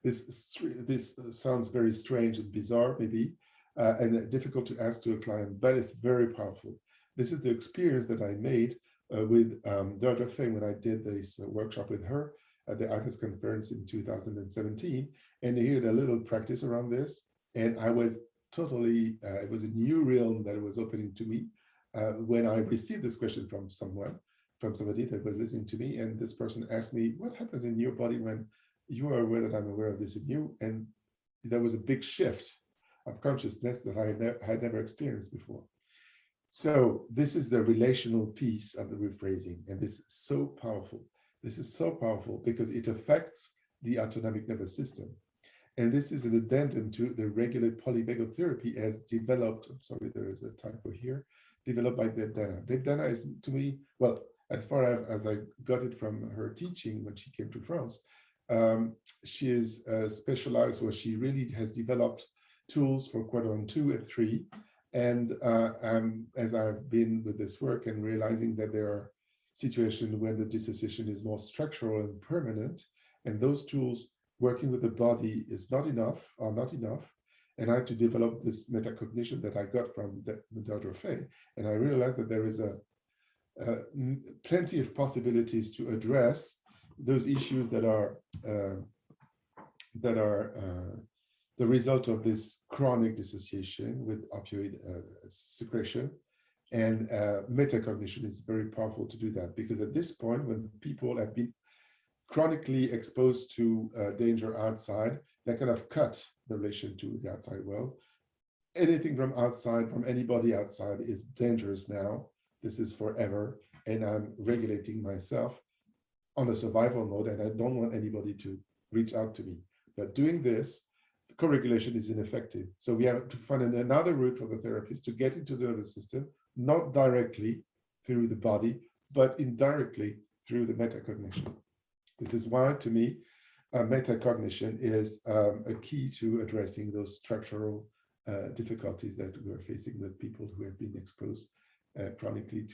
Speaker 1: This sounds very strange and bizarre, maybe, and difficult to ask to a client, but it's very powerful. This is the experience that I made with Deirdre Fay when I did this workshop with her at the IFS conference in 2017. And he had a little practice around this. And I was totally, it was a new realm that was opening to me when I received this question from somebody that was listening to me. And this person asked me, what happens in your body when you are aware that I'm aware of this in you? And there was a big shift. of consciousness that I had never experienced before. So this is the relational piece of the rephrasing, and this is so powerful. This is so powerful because it affects the autonomic nervous system. And this is an addendum to the regular polyvagal therapy as developed, I'm sorry, there is a typo here, developed by Deb Dana. Deb Dana is, to me, well, as far as I got it from her teaching when she came to France, she is specialized, or she really has developed tools for quadrant 2 and 3. And as I've been with this work and realizing that there are situations when the dissociation is more structural and permanent, and those tools working with the body is not enough, or not enough, and I had to develop this metacognition that I got from the Dr. Fay, and I realized that there is plenty of possibilities to address those issues that are the result of this chronic dissociation with opioid secretion. And metacognition is very powerful to do that, because at this point, when people have been chronically exposed to danger outside, that kind of cut the relation to the outside world. Anything from outside, from anybody outside, is dangerous now. This is forever, and I'm regulating myself on a survival mode, and I don't want anybody to reach out to me. But doing this, co-regulation is ineffective. So we have to find another route for the therapist to get into the nervous system, not directly through the body, but indirectly through the metacognition. This is why, to me, metacognition is a key to addressing those structural difficulties that we're facing with people who have been exposed chronically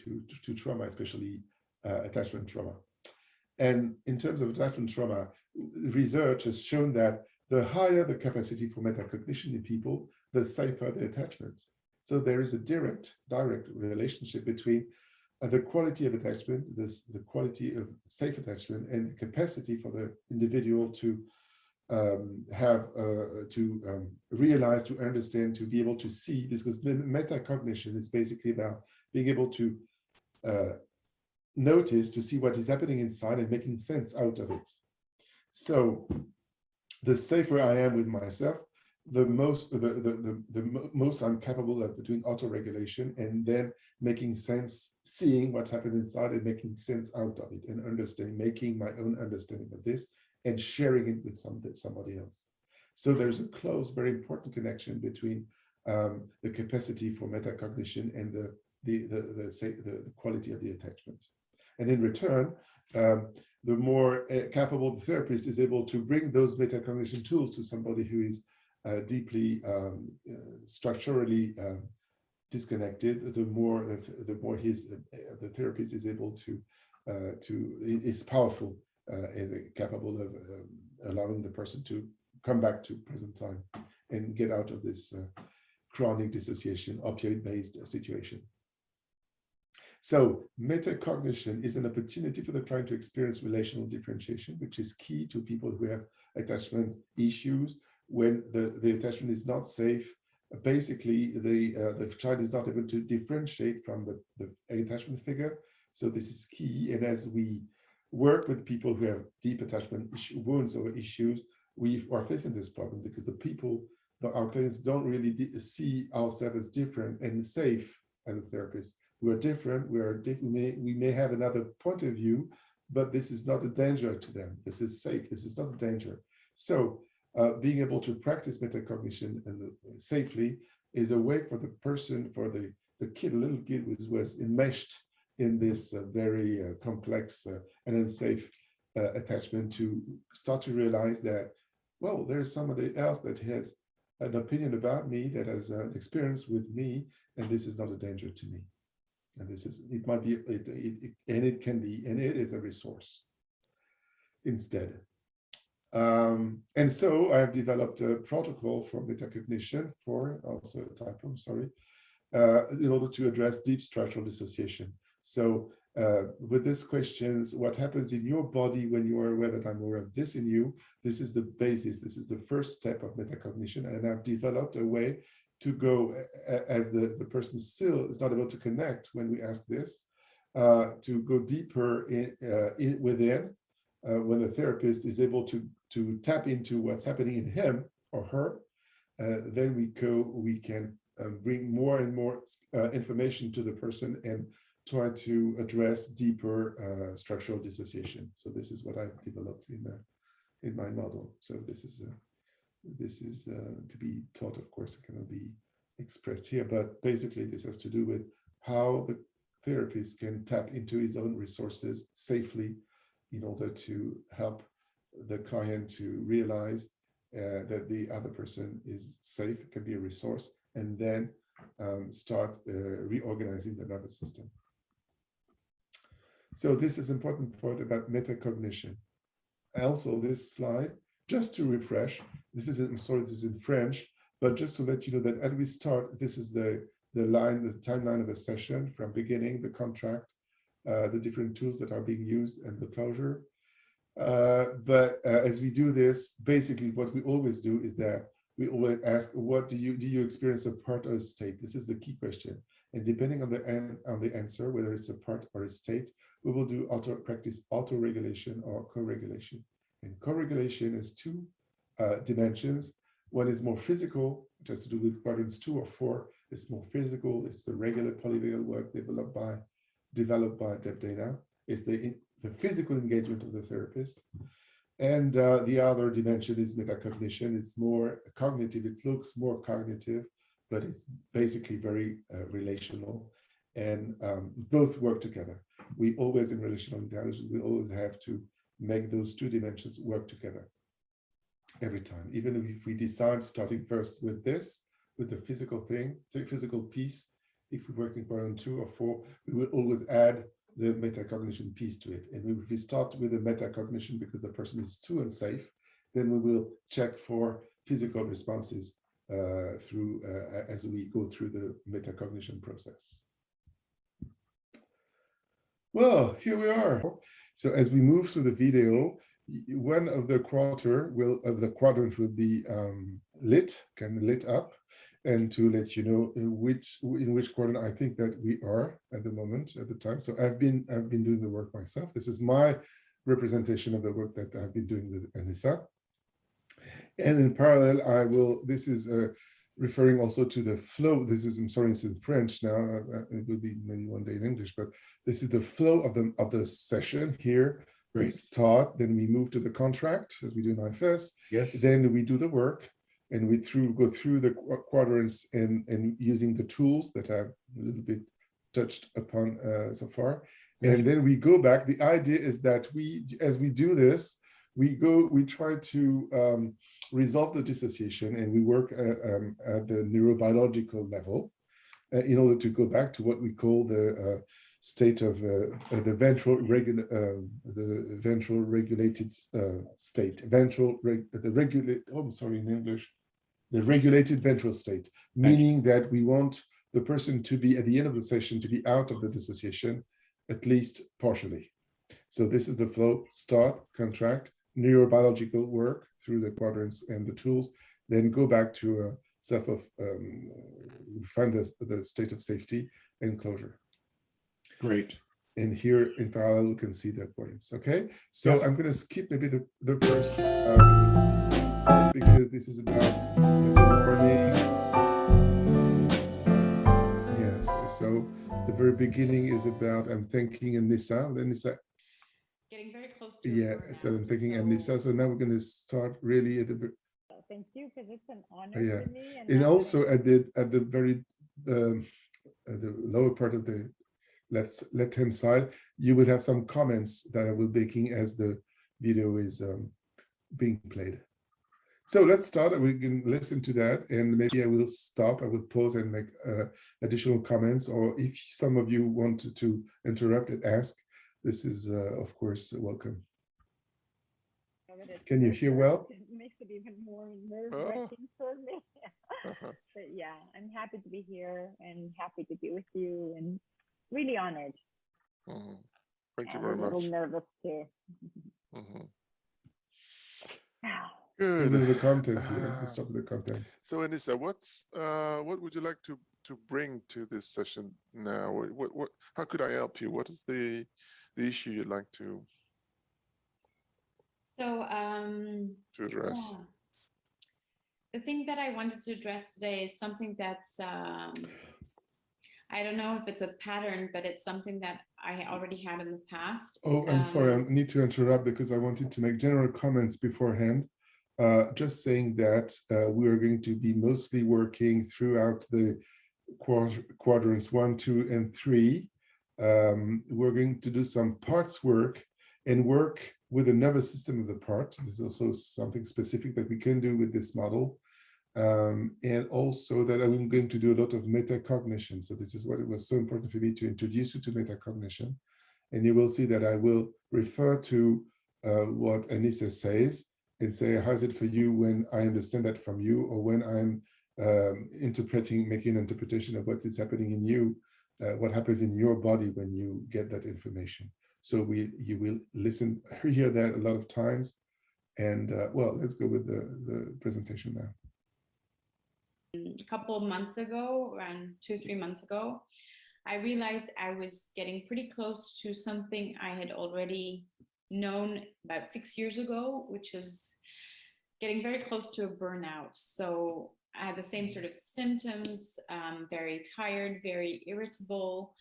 Speaker 1: to trauma, especially attachment trauma. And in terms of attachment trauma, research has shown that the higher the capacity for metacognition in people, the safer the attachment. So there is a direct relationship between the quality of attachment, the quality of safe attachment, and the capacity for the individual to realize, to understand, to be able to see, because metacognition is basically about being able to notice, to see what is happening inside and making sense out of it. So the safer I am with myself, the most I'm capable of doing auto-regulation, and then making sense, seeing what's happened inside and making sense out of it, and understanding, making my own understanding of this and sharing it with somebody else. So there's a close, very important connection between the capacity for metacognition and the quality of the attachment. And in return, the more capable the therapist is able to bring those metacognition tools to somebody who is deeply structurally disconnected, the more the therapist is able to is powerful, is capable of allowing the person to come back to present time and get out of this chronic dissociation, opioid-based situation. So metacognition is an opportunity for the client to experience relational differentiation, which is key to people who have attachment issues. When the attachment is not safe, basically the child is not able to differentiate from the attachment figure. So this is key. And as we work with people who have deep attachment wounds or issues, we are facing this problem because our clients don't really see ourselves as different and safe as a therapist. We're different, we may have another point of view, but this is not a danger to them. This is safe, this is not a danger. So being able to practice metacognition and safely is a way for the person, for the kid, a little kid who was enmeshed in this very complex and unsafe attachment, to start to realize that, well, there's somebody else that has an opinion about me, that has an experience with me, and this is not a danger to me. And this is, it might be, it can be, and it is a resource instead. And so I've developed a protocol for metacognition, for also a typo, sorry, in order to address deep structural dissociation. So with these questions, what happens in your body when you are aware that I'm aware of this in you, this is the basis, this is the first step of metacognition. And I've developed a way to go, as the person still is not able to connect when we ask this, to go deeper within, when the therapist is able to tap into what's happening in him or her, then we can bring more and more information to the person and try to address deeper structural dissociation. So this is what I've developed in my model. So this is to be taught, of course. It cannot be expressed here, but basically this has to do with how the therapist can tap into his own resources safely in order to help the client to realize that the other person is safe, can be a resource, and then start reorganizing the nervous system. So this is an important point about metacognition. Also, this slide, just to refresh, this is, I'm sorry, this is in French, but just to let you know that as we start, this is the timeline of the session from beginning, the contract, the different tools that are being used, and the closure. But as we do this, basically what we always do is that we always ask, what do you experience a part or a state? This is the key question. And depending on the answer, whether it's a part or a state, we will do practice auto-regulation or co-regulation. And co-regulation has two dimensions. One is more physical, which has to do with quadrants 2 or 4. It's more physical. It's the regular polyvagal work developed by Deb Dana. It's the physical engagement of the therapist. And the other dimension is metacognition. It's more cognitive. It looks more cognitive, but it's basically very relational. And both work together. We always, in relational intelligence, we always have to make those two dimensions work together every time. Even if we decide starting first with this, with the physical thing, the physical piece, if we're working quadrant 2 or 4, we will always add the metacognition piece to it. And if we start with the metacognition because the person is too unsafe, then we will check for physical responses as we go through the metacognition process. Well, here we are. So as we move through the video, one of the quadrants will be lit up, and to let you know in which quadrant I think that we are at the time. So I've been doing the work myself. This is my representation of the work that I've been doing with Anissa. And in parallel, this is referring also to the flow. This is, I'm sorry, it's in French now. It will be maybe one day in English, but this is the flow of the session here. We start, then we move to the contract as we do in IFS.
Speaker 2: Yes.
Speaker 1: Then we do the work, and we go through the quadrants and using the tools that I've a little bit touched upon so far. Yes. And then we go back. The idea is that as we do this, we try to resolve the dissociation, and we work at the neurobiological level in order to go back to what we call the state of the ventral regulated state, the regulated ventral state, meaning that we want the person to be, at the end of the session, to be out of the dissociation, at least partially. So this is the flow: start, contract, neurobiological work through the quadrants and the tools, then go back to find the state of safety and closure.
Speaker 2: Great.
Speaker 1: And here in parallel, we can see the quadrants. Okay, so yes. I'm going to skip maybe the first because this is about the warning. Yes, so the very beginning is about I'm thanking Anissa. Anissa.
Speaker 3: Getting very close to
Speaker 1: so I'm thinking Anissa. So now we're going to start really at the.
Speaker 4: Thank you, because it's an honor for me.
Speaker 1: And also at the very the lower part of the left-hand side, you will have some comments that I will be making as the video is being played. So let's start. We can listen to that, and maybe I will stop. I will pause and make additional comments, or if some of you want to interrupt and ask, this is of course welcome. Can you hear well?
Speaker 4: It makes it even more nerve-wracking for me. But yeah, I'm happy to be here and happy to be with you, and really honored.
Speaker 5: Thank you very much.
Speaker 4: A little nervous too.
Speaker 5: Good.
Speaker 1: The content here. Let's start with the content.
Speaker 5: So Anissa, what would you like to bring to this session now? What how could I help you? What is the issue you'd like to
Speaker 3: address? Yeah. the thing that I wanted to address today is something that's, I don't know if it's a pattern, but it's something that I already had in the past.
Speaker 1: Oh, I'm sorry, I need to interrupt because I wanted to make general comments beforehand. Just saying that we are going to be mostly working throughout the quadrants 1, 2, and 3. We're going to do some parts work and work with the nervous system of the part. There's also something specific that we can do with this model. And also that I'm going to do a lot of metacognition. So this is what it was so important for me to introduce you to metacognition. And you will see that I will refer to what Anissa says and say, how's it for you when I understand that from you, or when I'm making an interpretation of what is happening in you, what happens in your body when you get that information. So you will hear that a lot of times. And well, let's go with the presentation now.
Speaker 3: A couple of months ago, around 2-3 months ago, I realized I was getting pretty close to something I had already known about 6 years ago, which is getting very close to a burnout. So I had the same sort of symptoms, very tired, very irritable,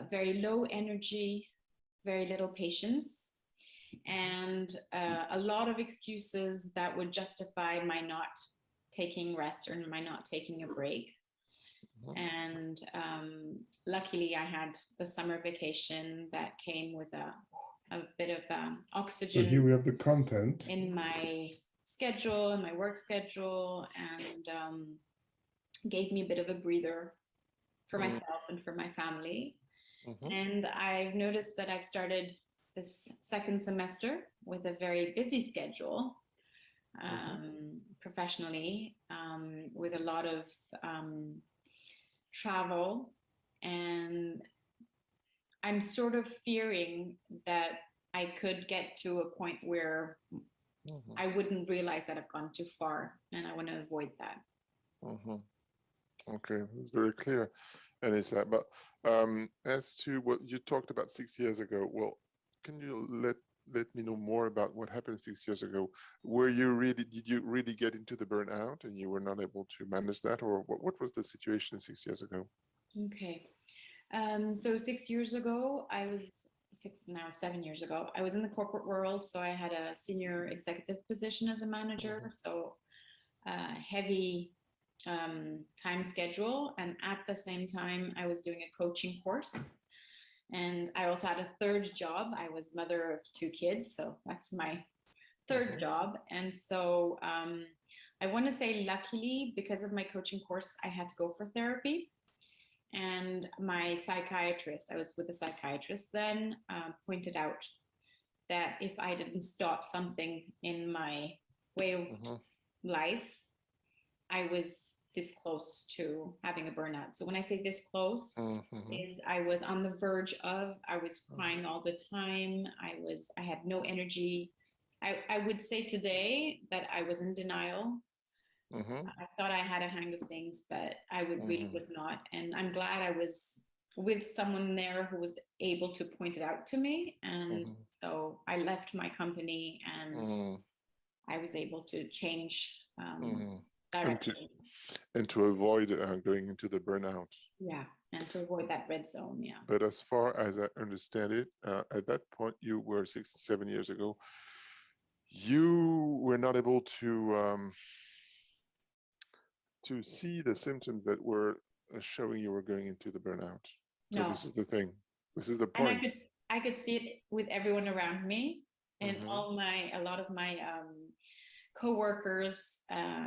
Speaker 3: very low energy, very little patience, and a lot of excuses that would justify my not taking rest or my not taking a break. And luckily I had the summer vacation that came with a bit of oxygen.
Speaker 1: So here we have the content
Speaker 3: in my schedule, in my work schedule, and gave me a bit of a breather for myself and for my family. And I've noticed that I've started this second semester with a very busy schedule, professionally, with a lot of travel, and I'm sort of fearing that I could get to a point where I wouldn't realize that I've gone too far, and I want to avoid that.
Speaker 5: Okay, it's very clear. And it's that, but as to what you talked about 6 years ago, well, can you let me know more about what happened 6 years ago? Did you really get into the burnout and you were not able to manage that, or what was the situation 6 years ago?
Speaker 3: Okay, so 6 years ago, I was 7 years ago, I was in the corporate world. So I had a senior executive position as a manager, so heavy time schedule. And at the same time, I was doing a coaching course. And I also had a third job. I was mother of 2 kids, so that's my third job. And so I want to say, luckily, because of my coaching course, I had to go for therapy. And my psychiatrist, I was with a psychiatrist then, pointed out that if I didn't stop something in my way of life, I was this close to having a burnout. So when I say this close, is I was on the verge of, I was crying all the time. I had no energy. I would say today that I was in denial. I thought I had a hang of things, but I really was not. And I'm glad I was with someone there who was able to point it out to me. And so I left my company and I was able to change direction.
Speaker 5: And to avoid going into the burnout.
Speaker 3: Yeah, and to avoid that red zone, yeah.
Speaker 5: But as far as I understand it, at that point, you were 67 years ago, you were not able to see the symptoms that were showing you were going into the burnout. So
Speaker 3: No.
Speaker 5: this is the thing. This is the point.
Speaker 3: And I could see it with everyone around me, and a lot of my co-workers,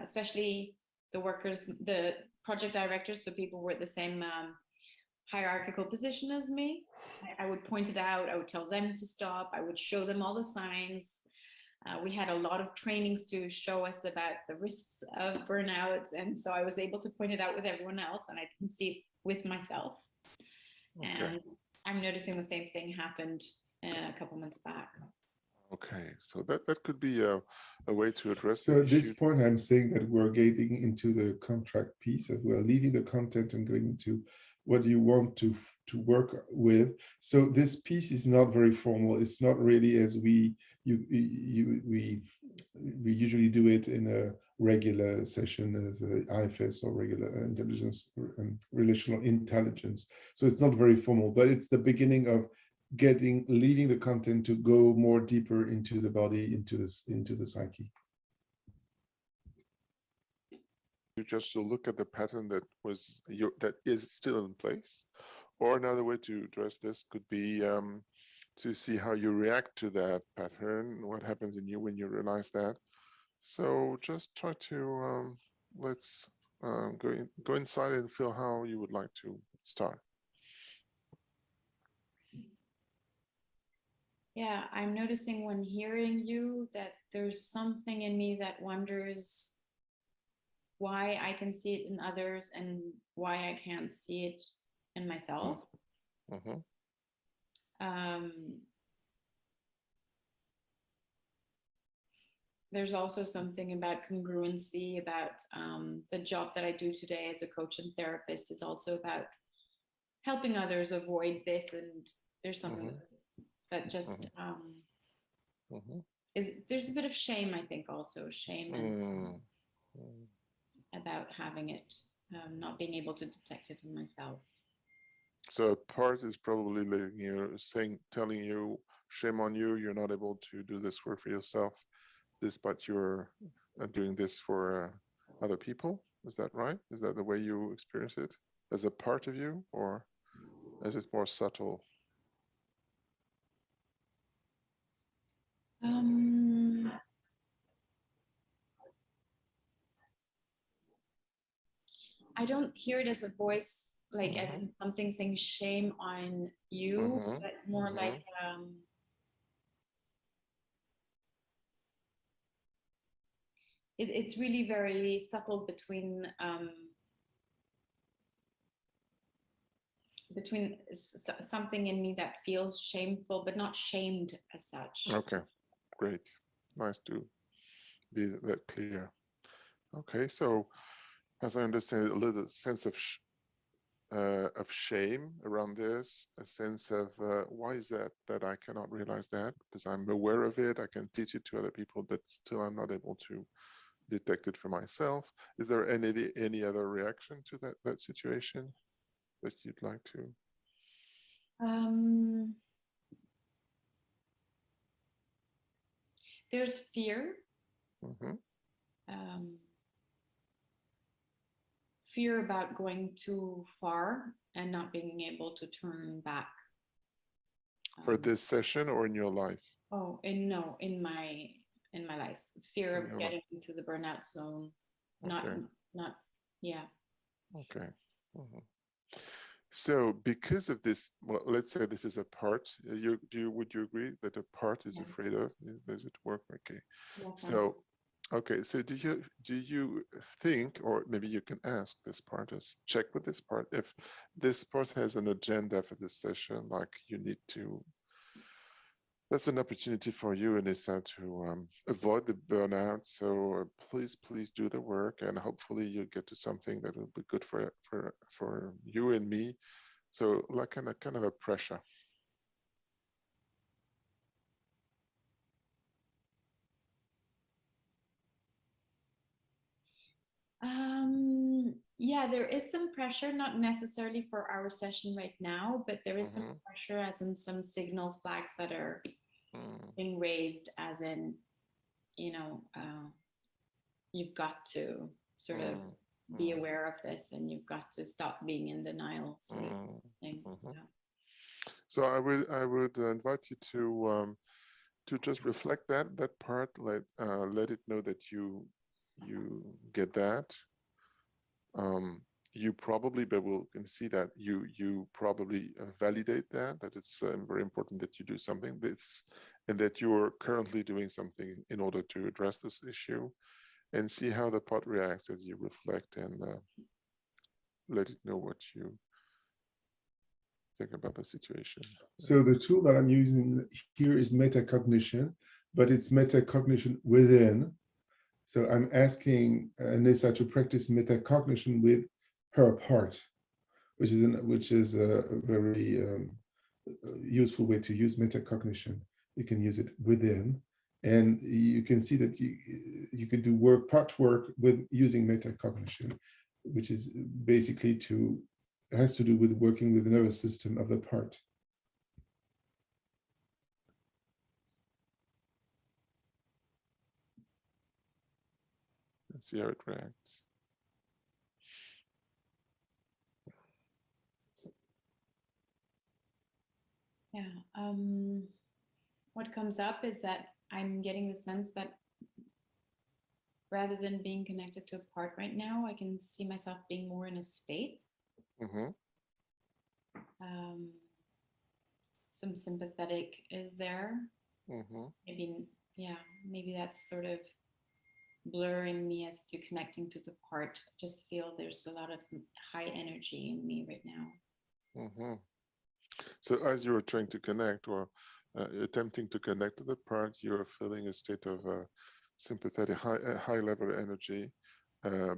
Speaker 3: especially the project directors, so people were at the same hierarchical position as me. I would point it out, I would tell them to stop, I would show them all the signs. We had a lot of trainings to show us about the risks of burnouts, and so I was able to point it out with everyone else, and I can see it with myself. And I'm noticing the same thing happened a couple months back.
Speaker 5: Okay, so that could be a way to address.
Speaker 1: So at this point, I'm saying that we're getting into the contract piece, that we're leaving the content and going into what you want to work with. So this piece is not very formal. It's not really as we usually do it in regular session of IFS or regular intelligence, relational intelligence. So it's not very formal, but it's the beginning of leaving the content to go more deeper into the body, into the psyche.
Speaker 5: You just look at the pattern that is still in place, or another way to address this could be to see how you react to that pattern, what happens in you when you realize that. So just try to let's go inside and feel how you would like to start.
Speaker 3: Yeah, I'm noticing when hearing you that there's something in me that wonders why I can see it in others and why I can't see it in myself.
Speaker 5: Mm-hmm.
Speaker 3: There's also something about congruency, about the job that I do today as a coach and therapist is also about helping others avoid this. And there's something that just there's a bit of shame, I think, also shame and about having it, not being able to detect it in myself.
Speaker 5: So a part is probably letting you, telling you, shame on you, you're not able to do this work for yourself, despite you're doing this for other people. Is that right? Is that the way you experience it? As a part of you, or is it more subtle?
Speaker 3: I don't hear it as a voice, like as in something saying shame on you, but more like it's really very subtle between something in me that feels shameful, but not shamed as such.
Speaker 5: Okay, great. Nice to be that clear. Okay, so as I understand it, a little sense of shame around this, a sense of why is that I cannot realize that, because I'm aware of it, I can teach it to other people, but still I'm not able to detect it for myself. Is there any other reaction to that situation that you'd like to?
Speaker 3: There's fear. Fear about going too far and not being able to turn back.
Speaker 5: For this session or in your life?
Speaker 3: Oh, in my life. Fear of getting into the burnout zone. Not, yeah.
Speaker 5: Okay. So because of this, well, let's say this is a part. Would you agree that a part is afraid of? Does it work? Okay.
Speaker 3: Yes,
Speaker 5: so, okay. So do you think, or maybe you can ask this part, just check with this part, if this part has an agenda for this session, like you need to. That's an opportunity for you, Anissa, to avoid the burnout. So please do the work, and hopefully you get to something that will be good for you and me. So like kind of a pressure.
Speaker 3: Yeah, there is some pressure, not necessarily for our session right now, but there is some pressure, as in some signal flags that are being raised, as in, you've got to sort of be aware of this, and you've got to stop being in denial, sort of thing. Yeah.
Speaker 5: So I would invite you to just reflect that part, let it know that you get that. You probably, but we can see that you probably validate that it's very important that you do something and that you're currently doing something in order to address this issue, and see how the pot reacts as you reflect, and let it know what you think about the situation.
Speaker 1: So the tool that I'm using here is metacognition, but it's metacognition within. So I'm asking Anissa to practice metacognition with her part, which is a very useful way to use metacognition. You can use it within, And you can see that you can do part work with using metacognition, which is basically has to do with working with the nervous system of the part.
Speaker 5: Let's see how it reacts.
Speaker 3: Yeah. What comes up is that I'm getting the sense that rather than being connected to a part right now, I can see myself being more in a state.
Speaker 5: Mm-hmm.
Speaker 3: Some sympathetic is there.
Speaker 5: Mm-hmm.
Speaker 3: Maybe that's sort of blurring me as to connecting to the part. Just feel there's a lot of high energy in me right now.
Speaker 5: Mm-hmm. So as you were trying to connect or attempting to connect to the part, you're feeling a state of sympathetic, high level energy,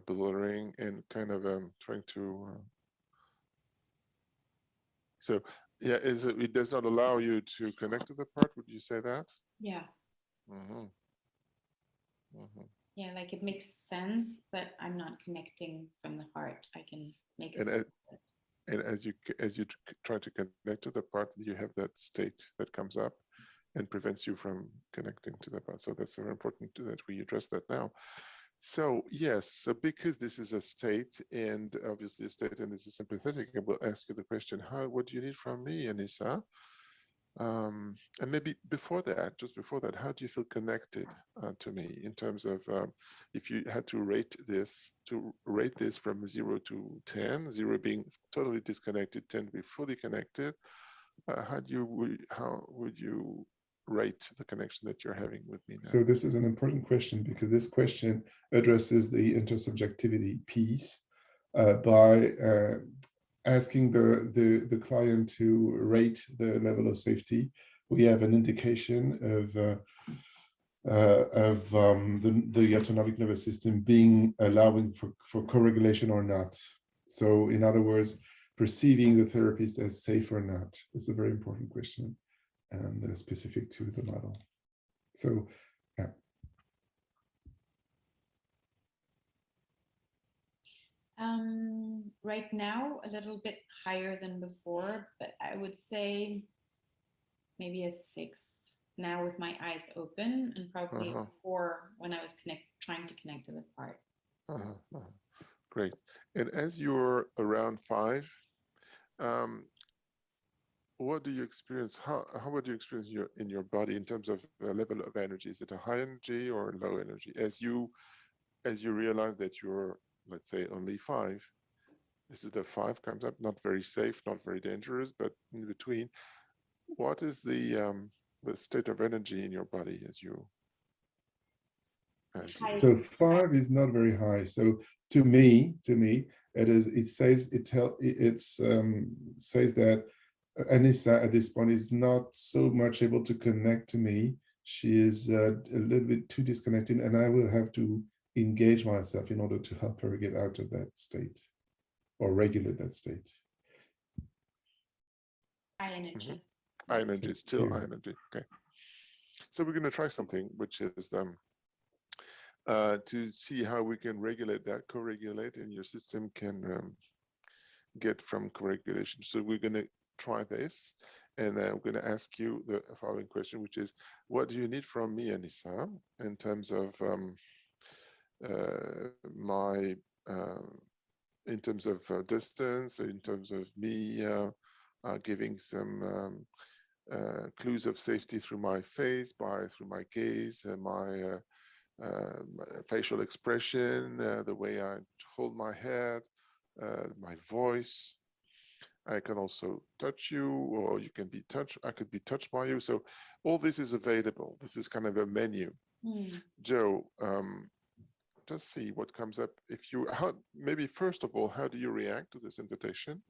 Speaker 5: blurring, and kind of trying to. So yeah, it does not allow you to connect to the part? Would you say that?
Speaker 3: Yeah.
Speaker 5: Mm-hmm. Mm-hmm.
Speaker 3: Yeah, like it makes sense, but I'm not connecting from the heart. I can make
Speaker 5: and as you try to connect to the part, you have that state that comes up and prevents you from connecting to the part. So that's very important that we address that now. So yes, so because this is a state, and obviously a state, and it's a sympathetic, I will ask you the question: what do you need from me, Anissa? And maybe before that, just before that, how do you feel connected to me in terms of if you had to rate this from 0 to 10, 0 being totally disconnected, 10 to be fully connected, how would you rate the connection that you're having with me now?
Speaker 1: So this is an important question because this question addresses the intersubjectivity piece by asking the client to rate the level of safety. We have an indication of the autonomic nervous system being allowing for co-regulation or not. So in other words, perceiving the therapist as safe or not. It's a very important question and specific to the model. So, yeah.
Speaker 3: Right now, a little bit higher than before, but I would say maybe a 6 now with my eyes open, and probably a 4 when I was trying to connect to the part.
Speaker 5: Great. And as you're around 5, what do you experience? How would you experience in your body in terms of the level of energy? Is it a high energy or low energy? As you realize that you're, let's say, only 5, this is the 5 comes up, not very safe, not very dangerous, but in between. What is the state of energy in your body as you?
Speaker 1: So 5 is not very high. So to me, it is. It says says that Anissa at this point is not so much able to connect to me. She is a little bit too disconnected, and I will have to engage myself in order to help her get out of that state or regulate that state.
Speaker 3: High energy.
Speaker 5: High energy, still high energy. Okay. So we're going to try something, which is to see how we can regulate that, co-regulate, and your system can get from co-regulation. So we're going to try this, and I'm going to ask you the following question, which is, what do you need from me, Anissa, in terms of in terms of distance, in terms of me giving some clues of safety through my face, through my gaze, my facial expression, the way I hold my head, my voice. I can also touch you, or you can be touched. I could be touched by you. So all this is available. This is kind of a menu. Joe, just see what comes up. Maybe first of all, how do you react to this invitation?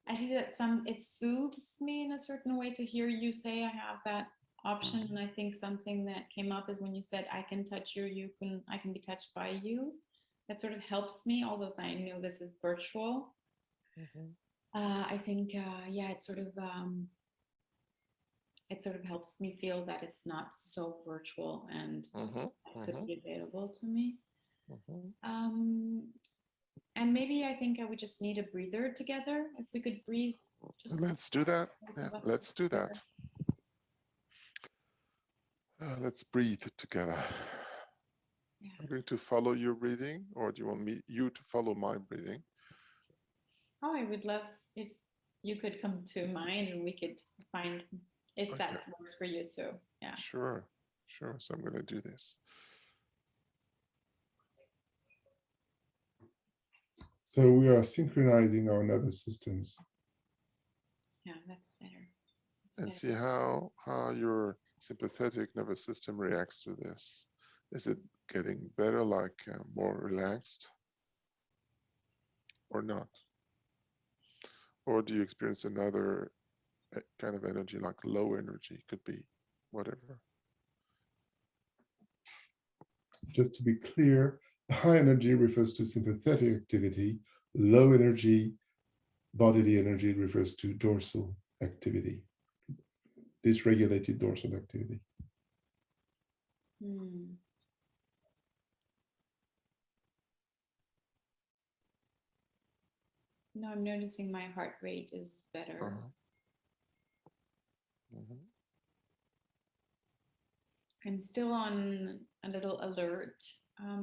Speaker 3: I see that it soothes me in a certain way to hear you say I have that option. And I think something that came up is when you said I can touch you, I can be touched by you. That sort of helps me, although I know this is virtual. I think, it's sort of it sort of helps me feel that it's not so virtual and
Speaker 5: Mhm,
Speaker 3: that could
Speaker 5: mhm,
Speaker 3: be available to me.
Speaker 5: mhm.
Speaker 3: And maybe I think I would just need a breather together. If we could breathe, just
Speaker 5: Let's do that.
Speaker 3: both
Speaker 5: Yeah,
Speaker 3: of us
Speaker 5: let's do
Speaker 3: together.
Speaker 5: that. Let's breathe together.
Speaker 3: Yeah.
Speaker 5: I'm going to follow your breathing, or do you want you to follow my breathing?
Speaker 3: Oh, I would love if you could come to mine and we could find if that
Speaker 5: Okay.
Speaker 3: works for you too. Yeah.
Speaker 5: Sure, sure. So I'm going to do this.
Speaker 1: So we are synchronizing our nervous systems.
Speaker 3: Yeah, that's better.
Speaker 5: And see how your sympathetic nervous system reacts to this. Is it getting better, like more relaxed, or not? Or do you experience another kind of energy, like low energy? Could be whatever.
Speaker 1: Just to be clear, high energy refers to sympathetic activity, low energy, bodily energy refers to dorsal activity, dysregulated dorsal activity.
Speaker 3: No, I'm noticing my heart rate is better. I'm still on a little alert,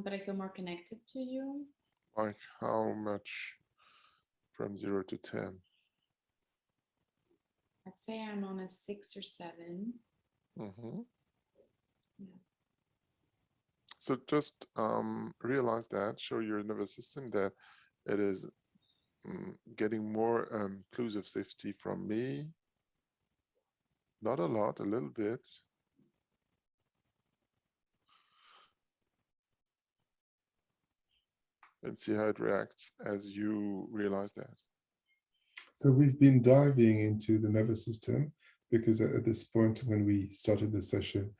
Speaker 3: but I feel more connected to you.
Speaker 5: Like how much from 0 to 10?
Speaker 3: I'd say I'm on a 6 or 7. Yeah.
Speaker 5: So just realize that, show your nervous system that it is getting more clues of safety from me. Not a lot, a little bit. And see how it reacts as you realize that.
Speaker 1: So we've been diving into the nervous system because at this point, when we started the session,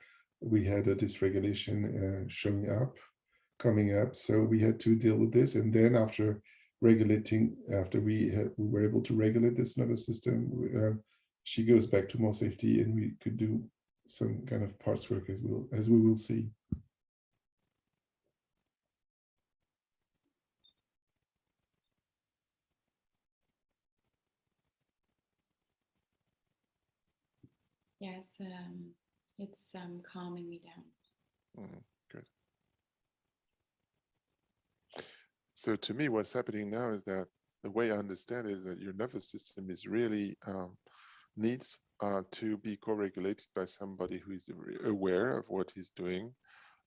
Speaker 1: we had a dysregulation coming up. So we had to deal with this. And then after regulating, after we were able to regulate this nervous system, she goes back to more safety, and we could do some kind of parts work as we will see.
Speaker 3: Yes, it's calming me down.
Speaker 5: Good. So to me, what's happening now is that the way I understand is that your nervous system is really needs to be co-regulated by somebody who is aware of what he's doing,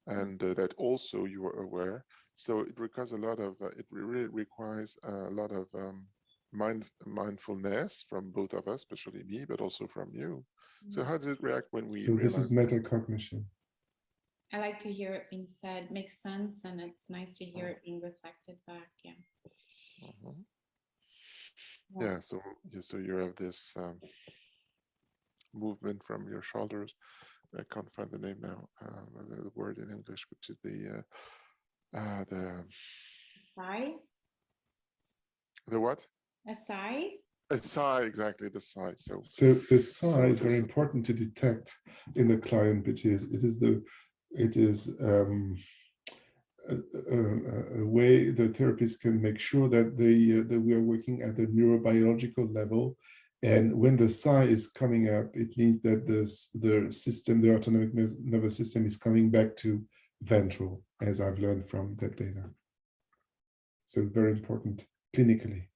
Speaker 5: and that also you are aware. So it requires a lot of it really requires a lot of mindfulness from both of us, especially me, but also from you. So how does it react when we
Speaker 1: So
Speaker 5: realize
Speaker 1: this is metacognition.
Speaker 3: I like to hear it being said, makes sense, and it's nice to hear it being reflected back. Yeah.
Speaker 5: Yeah. So you have this movement from your shoulders. I can't find the name now. The word in English, which is the
Speaker 3: Sigh?
Speaker 5: The what?
Speaker 3: A sigh?
Speaker 5: A sigh, exactly, the sigh.
Speaker 1: So the sigh is very important to detect in the client, because it is a way the therapist can make sure that that we are working at the neurobiological level. And when the sigh is coming up, it means that the autonomic nervous system is coming back to ventral, as I've learned from that data. So very important clinically.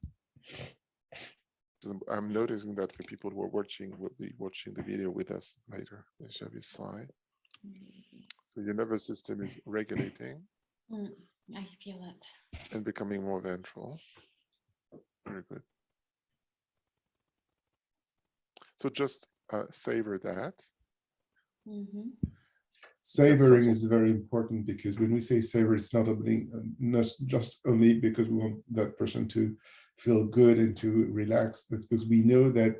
Speaker 5: I'm noticing that for people who are will be watching the video with us later. They shall be sigh. So your nervous system is regulating.
Speaker 3: I feel it.
Speaker 5: And becoming more ventral. Very good. So just savor that.
Speaker 1: Savoring is very important, because when we say savor, it's not just only because we want that person to feel good and to relax, but because we know that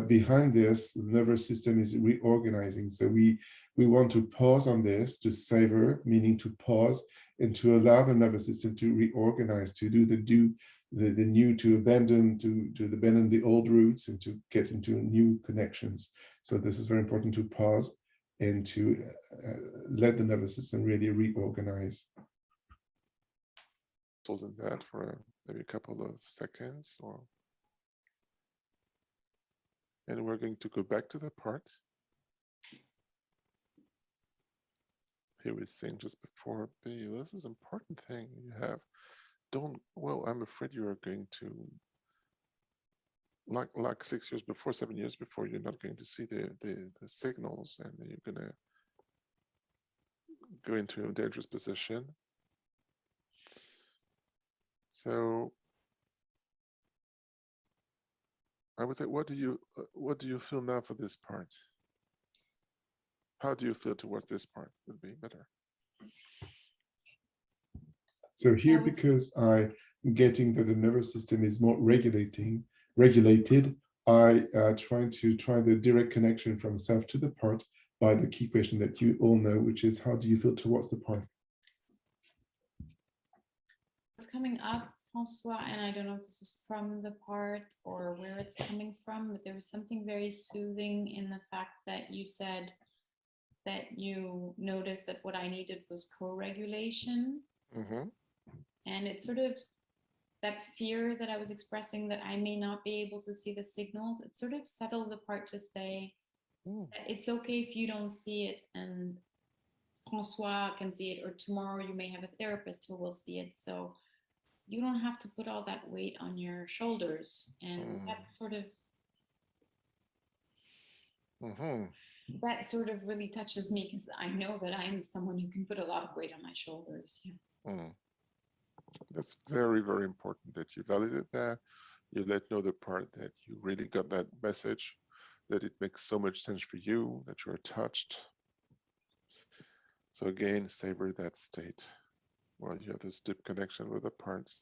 Speaker 1: behind this, the nervous system is reorganizing. So we want to pause on this, to savor, meaning to pause and to allow the nervous system to reorganize, to do the new, to abandon the old routes and to get into new connections. So this is very important, to pause and to let the nervous system really reorganize.
Speaker 5: Hold in that for maybe a couple of seconds, and we're going to go back to the part. He was saying just before, this is an important thing you have. Well, I'm afraid you are going to, like 6 years before, 7 years before, you're not going to see the signals, and you're going to go into a dangerous position. So I would say, what do you feel now for this part? How do you feel towards this part would be better?
Speaker 1: So here, because I'm getting that the nervous system is more regulated, I try the direct connection from self to the part by the key question that you all know, which is, how do you feel towards the part?
Speaker 3: It's coming up, Francois, and I don't know if this is from the part or where it's coming from, but there was something very soothing in the fact that you said that you noticed that what I needed was co-regulation.
Speaker 5: Mm-hmm.
Speaker 3: And it's sort of that fear that I was expressing, that I may not be able to see the signals. It sort of settled the part to say, that it's okay if you don't see it, and Francois can see it, or tomorrow you may have a therapist who will see it. So you don't have to put all that weight on your shoulders. And that's sort of, that sort of really touches me, because I know that I'm someone who can put a lot of weight on my shoulders. Yeah.
Speaker 5: That's very, very important that you validate that. You let know the part that you really got that message, that it makes so much sense for you, that you're touched. So again, savor that state while you have this deep connection with the parts.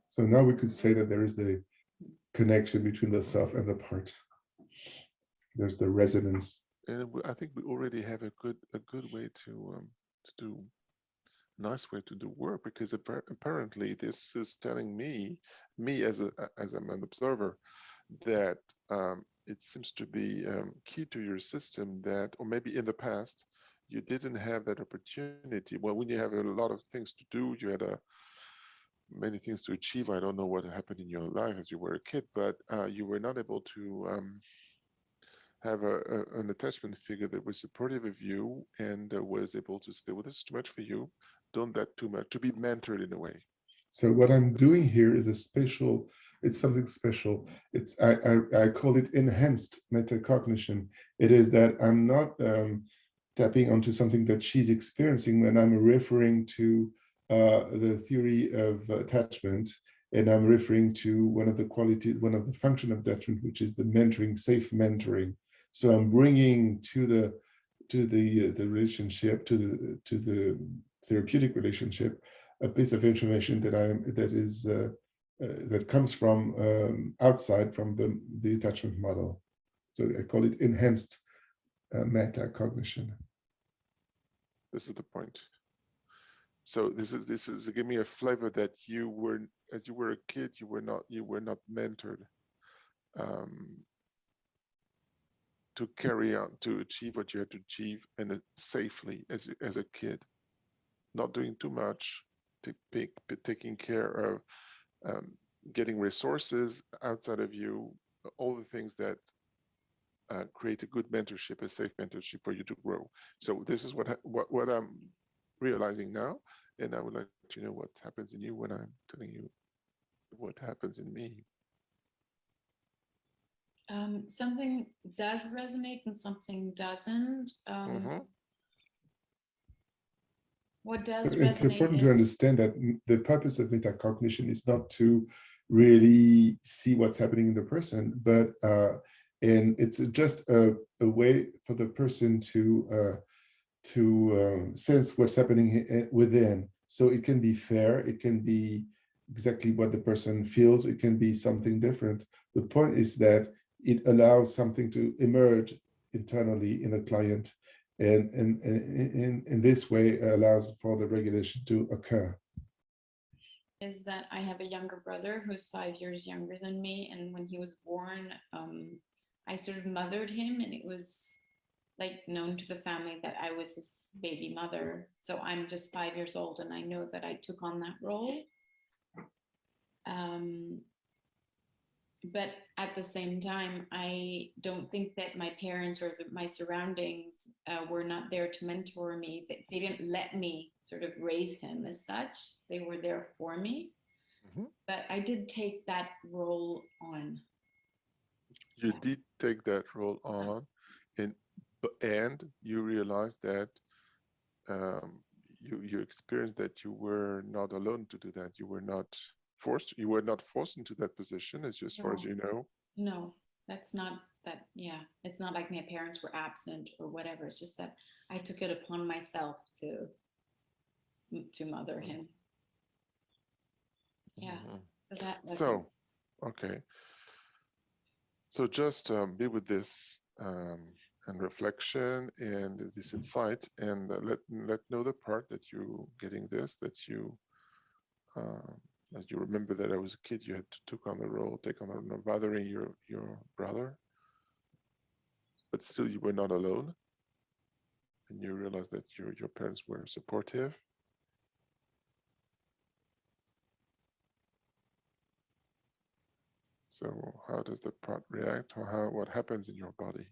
Speaker 1: So now we could say that there is the connection between the self and the part. There's the resonance.
Speaker 5: And I think we already have a good way to do, nice way to do work, because apparently this is telling me as I'm an observer, that it seems to be key to your system that, or maybe in the past, you didn't have that opportunity. Well, when you have a lot of things to do, you had many things to achieve. I don't know what happened in your life as you were a kid, but you were not able to have an attachment figure that was supportive of you and was able to say, well, this is too much for you. Don't that too much, to be mentored in a way.
Speaker 1: So what I'm doing here is it's something special. I call it enhanced metacognition. It is that I'm not tapping onto something that she's experiencing when I'm referring to the theory of attachment, and I'm referring to one of the qualities, one of the function of attachment, which is the mentoring, safe mentoring. So I'm bringing to the relationship, to the therapeutic relationship, a piece of information that comes from outside from the attachment model. So I call it enhanced metacognition.
Speaker 5: This is the point. So this is give me a flavor that you were, as you were a kid, you were not mentored to carry out, to achieve what you had to achieve, and safely as a kid, not doing too much, taking care of getting resources outside of you, all the things that create a good mentorship, a safe mentorship for you to grow. So this is what I'm realizing now, and I would like to know what happens in you when I'm telling you what happens in me.
Speaker 3: Something does resonate and something doesn't. What does resonate?
Speaker 1: It's important to understand that the purpose of metacognition is not to really see what's happening in the person, but and it's just a way for the person to sense what's happening within. So it can be fair, it can be exactly what the person feels, it can be something different. The point is that it allows something to emerge internally in a client, and in this way allows for the regulation to occur.
Speaker 3: Is that I have a younger brother who's 5 years younger than me, and when he was born, I sort of mothered him, and it was like known to the family that I was his baby mother. So I'm just 5 years old, and I know that I took on that role. But at the same time, I don't think that my parents or my surroundings were not there to mentor me. They didn't let me sort of raise him as such. They were there for me.
Speaker 5: Mhm.
Speaker 3: But I did take that role on.
Speaker 5: You
Speaker 3: Yeah.
Speaker 5: did take that role on, and you realized that you experienced that you were not alone to do that. You were not forced. You were not forced into that position, as far as
Speaker 3: No,
Speaker 5: you know.
Speaker 3: no, that's not that. Yeah, it's not like my parents were absent or whatever. It's just that I took it upon myself to mother him. Yeah.
Speaker 5: Mhm.
Speaker 3: So that's
Speaker 5: So, okay. So just be with this and reflection and this insight, and let know the part that you getting this, that you as you remember that I was a kid, you had to take on the role, take on the role of mothering your brother, but still you were not alone, and you realized that your parents were supportive. So how does the part react, or what happens in your body?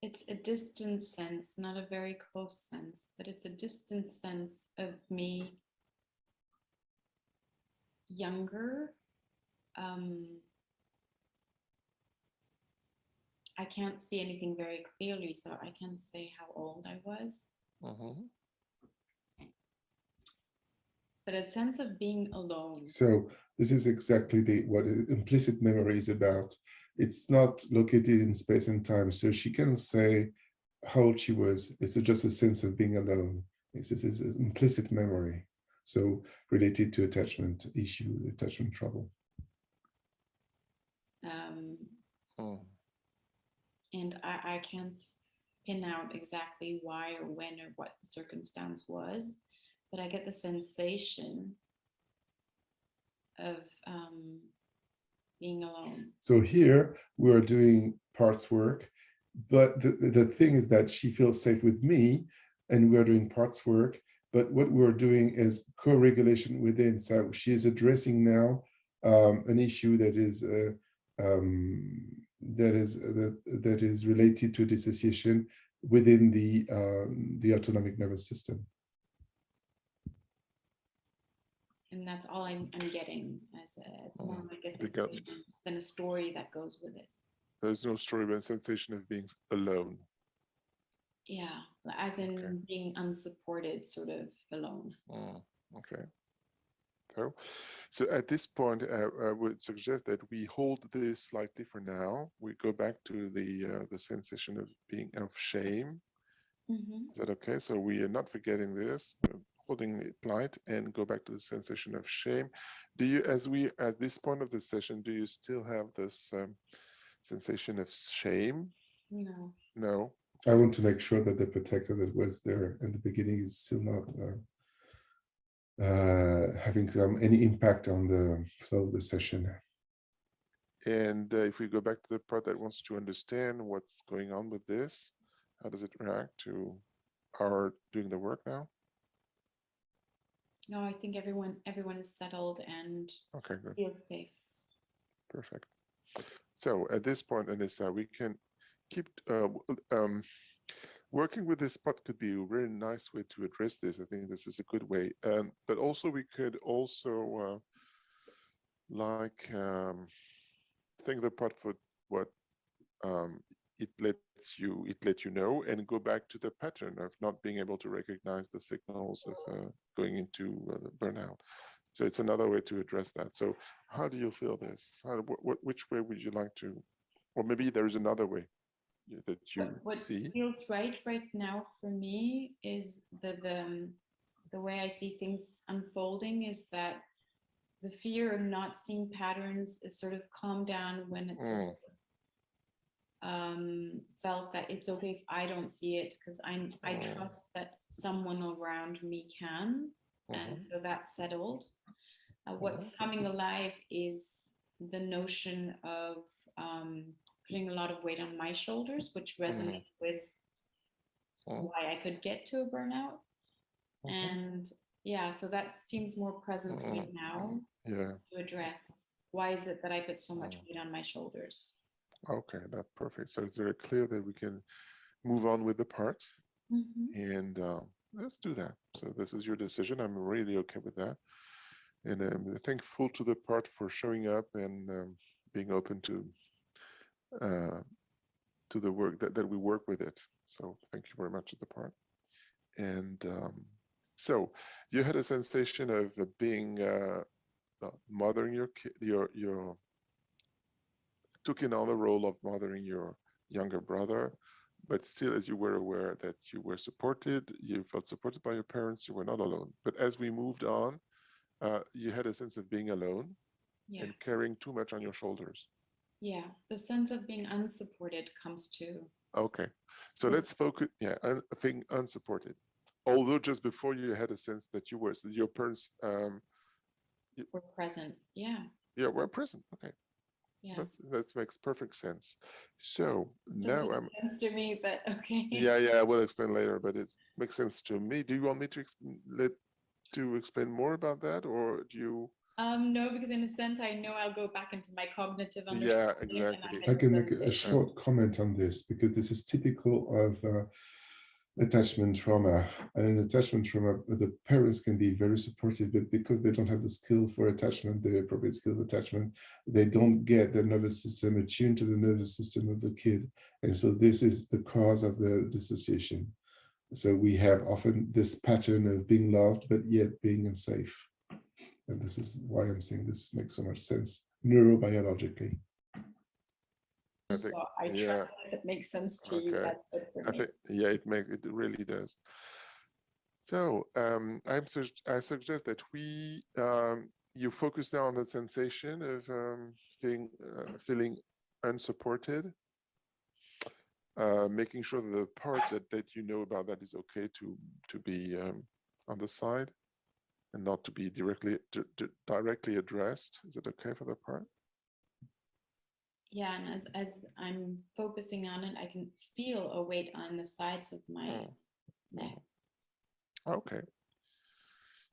Speaker 3: it's a distant sense, not a very close sense, but it's a distant sense of me younger. I can't see anything very clearly, so I can't say how old I was.
Speaker 5: Mm-hmm.
Speaker 3: But a sense of being alone.
Speaker 1: So this is exactly what implicit memory is about. It's not located in space and time, so she can say how old she was. It's just a sense of being alone. This is implicit memory, so related to attachment issue, attachment trouble.
Speaker 5: Mm.
Speaker 3: And I can't pin out exactly why or when or what the circumstance was, but I get the sensation of being alone.
Speaker 1: So here we are doing parts work, but the thing is that she feels safe with me, and we are doing parts work. But what we're doing is co-regulation within. So she is addressing now an issue that is that is related to dissociation within the autonomic nervous system.
Speaker 3: And that's all I'm getting as it's more like a sensation than a story that goes with it.
Speaker 5: There's no story, but a sensation of being alone.
Speaker 3: Yeah, as in being unsupported, sort of alone.
Speaker 5: Okay. So at this point, I would suggest that we hold this slightly for now. We go back to the sensation of being of shame. Is that okay? So we are not forgetting this, holding it light, and go back to the sensation of shame. Do you, as this point of the session, do you still have this sensation of shame?
Speaker 3: No.
Speaker 5: No.
Speaker 1: I want to make sure that the protector that was there in the beginning is still not having any impact on the flow of the session.
Speaker 5: And if we go back to the part that wants to understand what's going on with this, how does it react to our doing the work now?
Speaker 3: No, I think everyone is settled and feels safe.
Speaker 5: Perfect. So at this point, Anissa, we can keep working with this part could be a very nice way to address this. I think this is a good way. But also we could also think the part for what it let you know, and go back to the pattern of not being able to recognize the signals of going into burnout. So it's another way to address that. So how do you feel this? Which way would you like to, or maybe there is another way? that you
Speaker 3: What
Speaker 5: see?
Speaker 3: feels right now for me is the way I see things unfolding is that the fear of not seeing patterns is sort of calmed down when it's sort of, felt that it's okay if I don't see it because I trust that someone around me can, and so that's settled. What's coming alive is the notion of putting a lot of weight on my shoulders, which resonates with why I could get to a burnout. And yeah, so that seems more present right now to address why is it that I put so much weight on my shoulders.
Speaker 5: Okay, that's perfect. So it's very clear that we can move on with the part, and let's do that. So this is your decision. I'm really okay with that, and I'm thankful to the part for showing up and being open to the work that we work with it. So thank you very much to the part. And so you had a sensation of being mothering your kid, your took in on the role of mothering your younger brother, but still, as you were aware that you were supported, you felt supported by your parents, you were not alone. But as we moved on, you had a sense of being alone and carrying too much on your shoulders.
Speaker 3: Yeah, the sense of being unsupported comes too.
Speaker 5: Okay, so let's focus, being unsupported. Although just before you had a sense that you were, so your parents
Speaker 3: were present,
Speaker 5: were present. Okay, that makes perfect sense. So now
Speaker 3: I'm sense to me, but okay.
Speaker 5: I will explain later, but it makes sense to me. Do you want me to explain more about that, or do you?
Speaker 3: No, because in a sense, I know I'll go back into my cognitive
Speaker 5: understanding. Yeah, exactly.
Speaker 1: I can make a short comment on this because this is typical of attachment trauma. And attachment trauma, the parents can be very supportive, but because they don't have the skill for attachment, the appropriate skill of attachment, they don't get the nervous system attuned to the nervous system of the kid. And so this is the cause of the dissociation. So we have often this pattern of being loved, but yet being unsafe. And this is why I'm saying this makes so much sense neurobiologically.
Speaker 3: So I trust if it makes sense to you, that's good for me.
Speaker 5: It really does. So I suggest that you focus now on the sensation of feeling unsupported, making sure that the part that you know about that is okay to be on the side and not to be directly addressed. Is it okay for the part?
Speaker 3: Yeah, and as I'm focusing on it, I can feel a weight on the sides of my neck.
Speaker 5: Okay.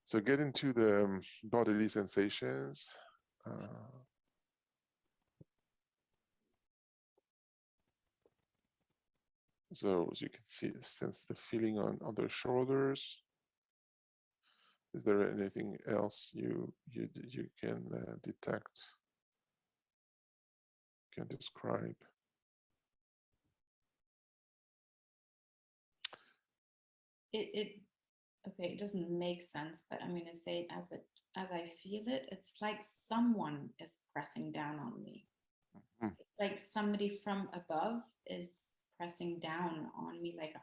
Speaker 5: So get into the bodily sensations. So as you can sense the feeling on the shoulders. Is there anything else you can detect? Can describe?
Speaker 3: Okay, it doesn't make sense, but I'm going to say it as I feel it. It's like someone is pressing down on me. It's like somebody from above is pressing down on me, like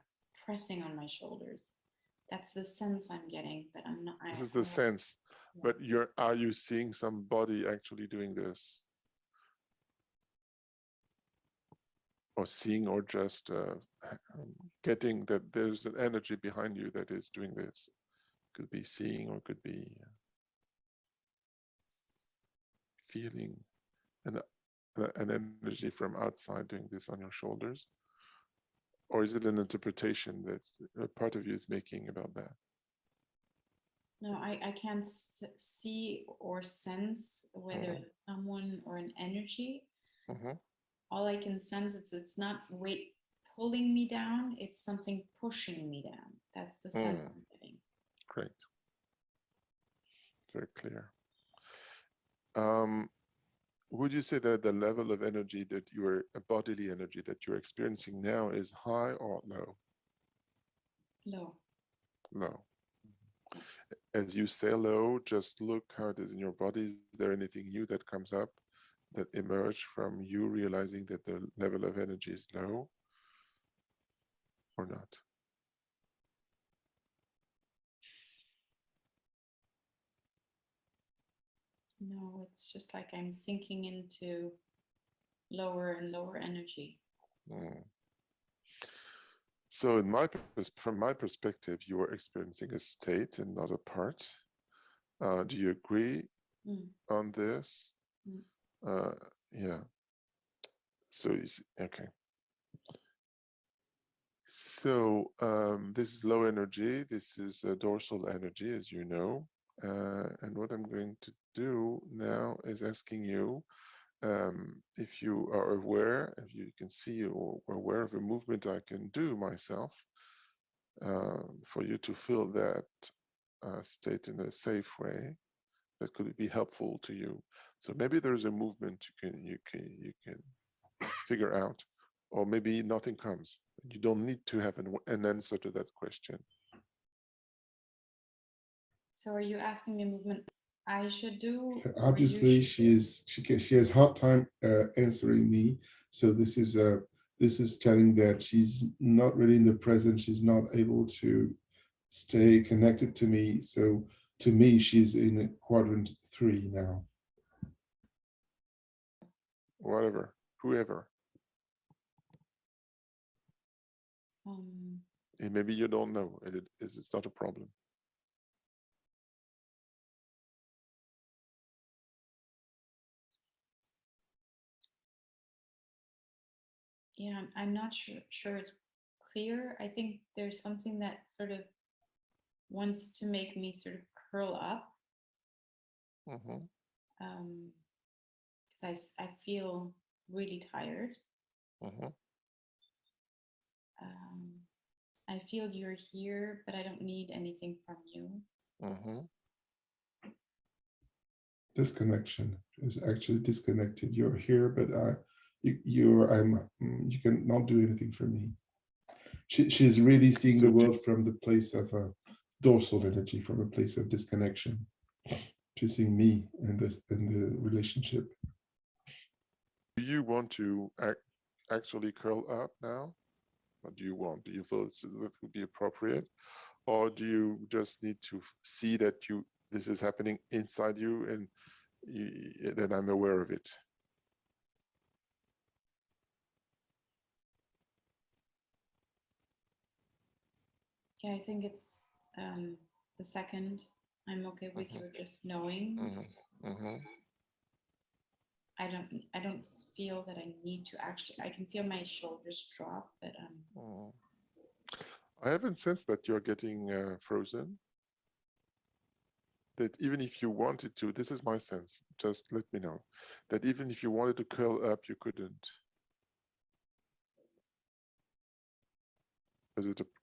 Speaker 3: pressing on my shoulders. That's the sense I'm getting, but I'm not.
Speaker 5: This is the sense, but are you seeing somebody actually doing this? Or seeing, or just getting that there's an energy behind you that is doing this? Could be seeing, or could be feeling an energy from outside doing this on your shoulders. Or is it an interpretation that a part of you is making about that?
Speaker 3: No, I can't see or sense whether it's someone or an energy. All I can sense is it's not weight pulling me down, it's something pushing me down. That's the sense I'm getting.
Speaker 5: Great. Very clear. Would you say that the level of energy that bodily energy that you're experiencing now is high or low?
Speaker 3: Low.
Speaker 5: Low. As you say low, just look how it is in your body. Is there anything new that comes up that emerged from you realizing that the level of energy is low? or not?
Speaker 3: No, it's just like I'm sinking into lower and lower energy.
Speaker 5: Mm. So from my perspective, you are experiencing a state and not a part. Do you agree on this? Yeah. So okay. So this is low energy. This is dorsal energy, as you know. And what I'm going to do now is asking you if you are aware, if you can see or aware of a movement I can do myself for you to feel that state in a safe way that could be helpful to you. So maybe there's a movement you can figure out, or maybe nothing comes. You don't need to have an answer to that question.
Speaker 3: So are you asking me a movement I should do?
Speaker 1: Obviously, she has hard time answering me. So this is telling that she's not really in the present. She's not able to stay connected to me. So to me, she's in quadrant 3 now.
Speaker 5: Whatever, whoever. And maybe you don't know. It's not a problem.
Speaker 3: Yeah, I'm not sure it's clear. I think there's something that sort of wants to make me sort of curl up. Because I feel really tired. I feel you're here, but I don't need anything from you.
Speaker 1: Disconnection is actually disconnected. You're here, but you cannot do anything for me. She's really seeing the world from the place of dorsal energy, from a place of disconnection. She's seeing me in the relationship.
Speaker 5: Do you want to actually curl up now? What do you want? Do you feel that would be appropriate, or do you just need to see that this is happening inside you and that I'm aware of it?
Speaker 3: Yeah, I think it's the second. I'm okay with you just knowing. I don't feel that I need to actually. I can feel my shoulders drop, but
Speaker 5: I haven't sensed that you're getting frozen. That even if you wanted to, this is my sense. Just let me know that even if you wanted to curl up, you couldn't.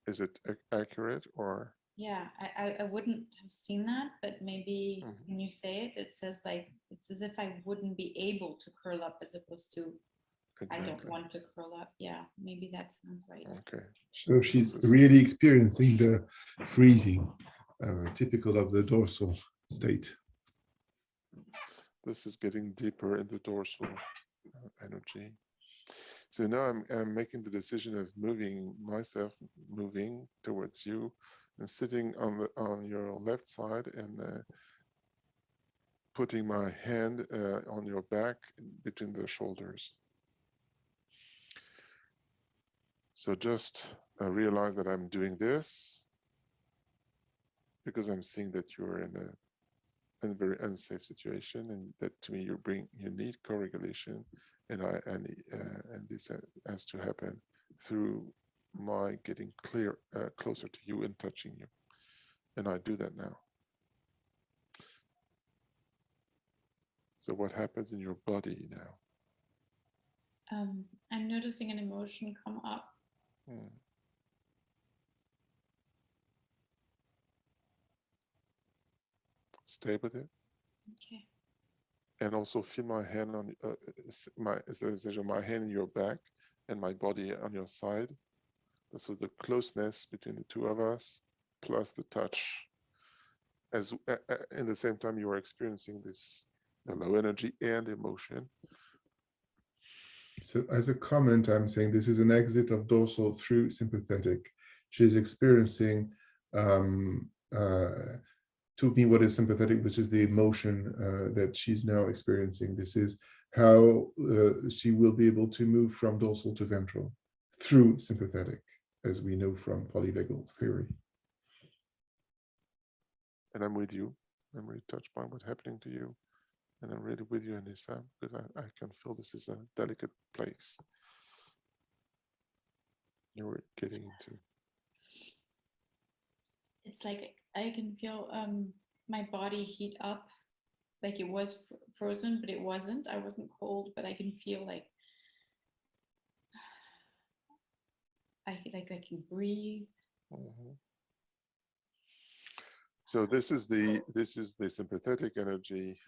Speaker 5: Is it accurate or?
Speaker 3: Yeah, I wouldn't have seen that, but maybe when you say it, it says like it's as if I wouldn't be able to curl up as opposed to I don't want to curl up. Yeah, maybe that sounds right.
Speaker 5: Okay.
Speaker 1: So she's really experiencing the freezing, typical of the dorsal state.
Speaker 5: This is getting deeper in the dorsal energy. So now I'm making the decision of moving towards you and sitting on your left side and putting my hand on your back between the shoulders. So just realize that I'm doing this because I'm seeing that you're in a very unsafe situation, and that to me you need co-regulation, and this has to happen through my getting closer to you and touching you, and I do that now. So what happens in your body now?
Speaker 3: I'm noticing an emotion come up.
Speaker 5: Stay with it.
Speaker 3: Okay.
Speaker 5: And also feel my hand on my hand in your back and my body on your side. So the closeness between the two of us, plus the touch. As in the same time you are experiencing this low energy and emotion.
Speaker 1: So as a comment, I'm saying this is an exit of dorsal through sympathetic. She's experiencing to me what is sympathetic, which is the emotion that she's now experiencing. This is how she will be able to move from dorsal to ventral through sympathetic, as we know from polyvagal theory.
Speaker 5: And I'm with you. I'm really touched by what's happening to you. And I'm really with you in this, because I can feel this is a delicate place you're getting into.
Speaker 3: It's like I can feel my body heat up, like it was frozen, but it wasn't. I wasn't cold, but I can feel like I can breathe.
Speaker 5: Mm-hmm. So this is the sympathetic energy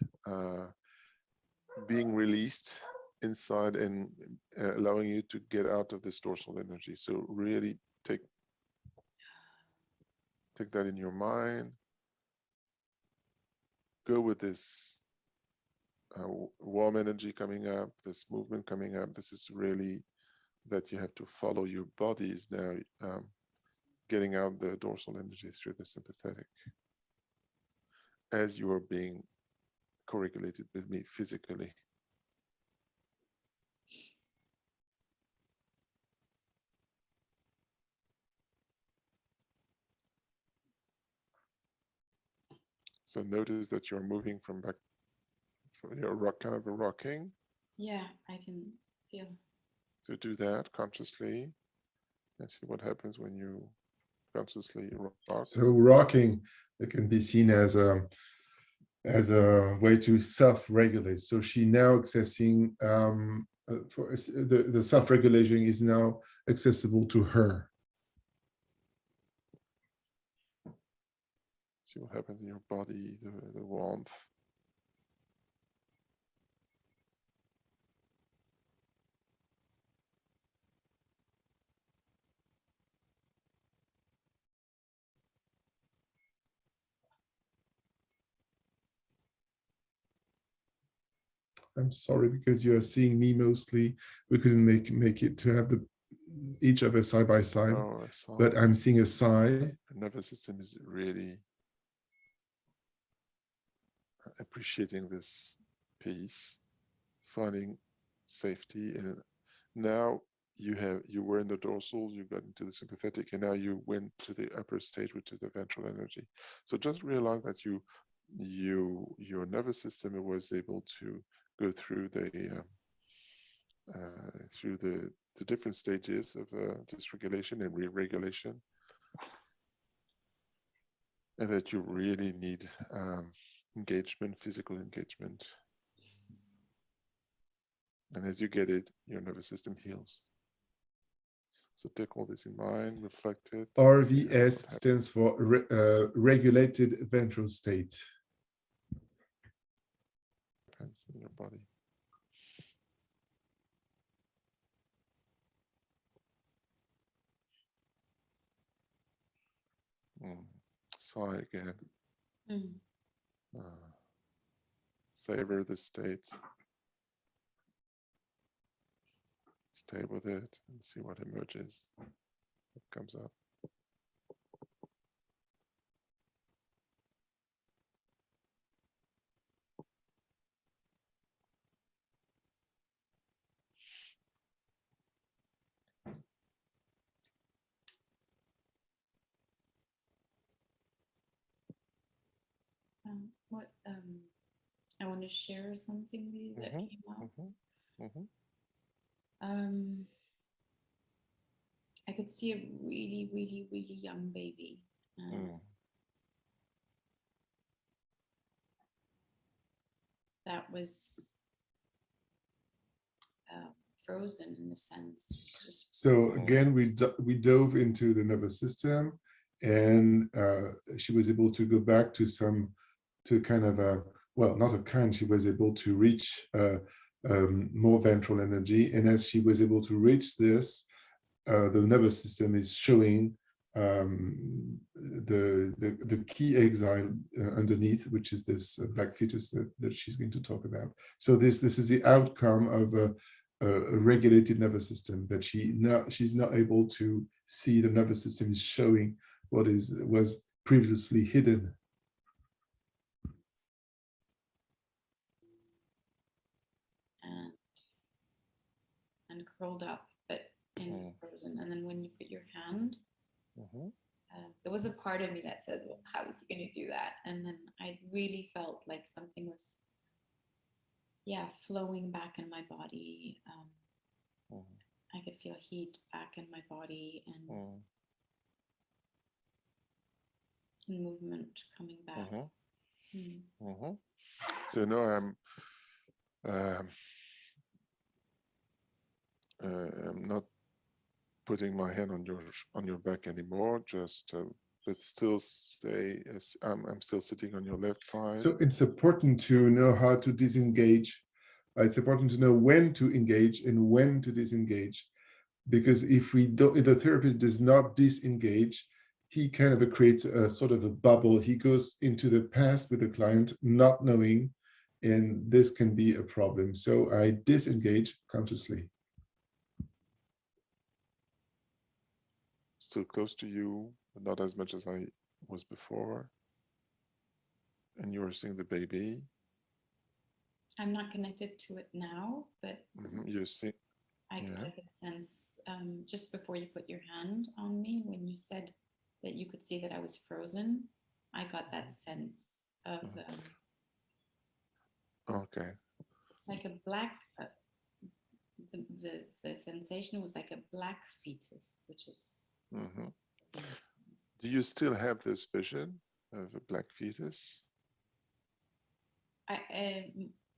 Speaker 5: being released inside and allowing you to get out of this dorsal energy. So really take that in your mind. Go with this warm energy coming up, this movement coming up. This is really that you have to follow your body is now getting out the dorsal energy through the sympathetic as you are being co-regulated with me physically. So notice that you're moving from back, you're kind of a rocking.
Speaker 3: Yeah, I can feel.
Speaker 5: So do that consciously and see what happens when you consciously rock.
Speaker 1: So rocking, it can be seen as a way to self-regulate. So she now accessing for the self-regulation is now accessible to her.
Speaker 5: See what happens in your body, the warmth.
Speaker 1: I'm sorry, because you are seeing me mostly. We couldn't make it to have each of us side by side.
Speaker 5: Oh,
Speaker 1: but I'm seeing a sigh.
Speaker 5: The nervous system is really appreciating this peace, finding safety, and now you were in the dorsal, you got into the sympathetic, and now you went to the upper stage, which is the ventral energy. So just realize that your nervous system was able to go through the different stages of dysregulation and re-regulation, and that you really need engagement, physical engagement. And as you get it, your nervous system heals. So take all this in mind, reflect it.
Speaker 1: RVS stands for regulated ventral state.
Speaker 5: Depends on your body. Sigh again. Savor the state. Stay with it and see what emerges, what comes up.
Speaker 3: I want to share something with you that came up. I could see a really, really, really young baby. That was frozen in a sense.
Speaker 1: So again, we dove into the nervous system, and she was able to go back to kind of a, well, not a kind, she was able to reach more ventral energy. And as she was able to reach this, the nervous system is showing the key exile underneath, which is this black fetus that she's going to talk about. So this is the outcome of a regulated nervous system, that she's not able to see the nervous system is showing what was previously hidden.
Speaker 3: And curled up, but in frozen. And then when you put your hand, there was a part of me that says, well, how is he going to do that? And then I really felt like something was, flowing back in my body. I could feel heat back in my body and movement coming back.
Speaker 5: So now I'm not putting my hand on your back anymore. Just let's still stay as I'm still sitting on your left side.
Speaker 1: So it's important to know how to disengage. It's important to know when to engage and when to disengage, because if the therapist does not disengage, he kind of creates a sort of a bubble. He goes into the past with the client, not knowing, and this can be a problem. So I disengage consciously.
Speaker 5: Still close to you, but not as much as I was before. And you were seeing the baby.
Speaker 3: I'm not connected to it now, but
Speaker 5: you see,
Speaker 3: I could sense just before you put your hand on me, when you said that you could see that I was frozen, I got that sense of
Speaker 5: okay,
Speaker 3: like a black. The sensation was like a black fetus, which is.
Speaker 5: Do you still have this vision of a black fetus?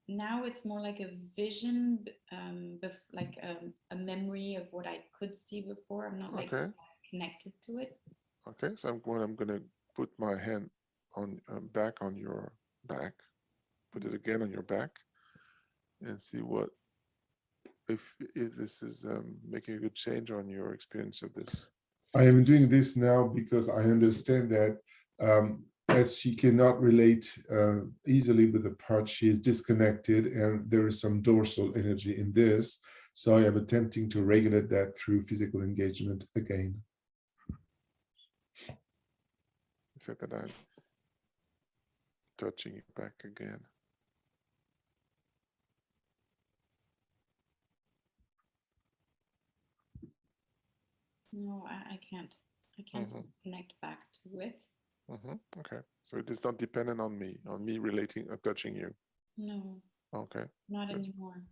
Speaker 3: Now it's more like a vision, like a memory of what I could see before. I'm not like connected to it.
Speaker 5: Okay, so I'm going to put my hand on back on your back, put it again on your back, and see what if this is making a good change on your experience of this.
Speaker 1: I am doing this now because I understand that as she cannot relate easily with the part, she is disconnected, and there is some dorsal energy in this. So I am attempting to regulate that through physical engagement again.
Speaker 5: The fact that I'm touching it back again.
Speaker 3: No, I can't. I can't connect back to it.
Speaker 5: Okay, so it is not dependent on me relating or touching you.
Speaker 3: No.
Speaker 5: Okay.
Speaker 3: Not anymore.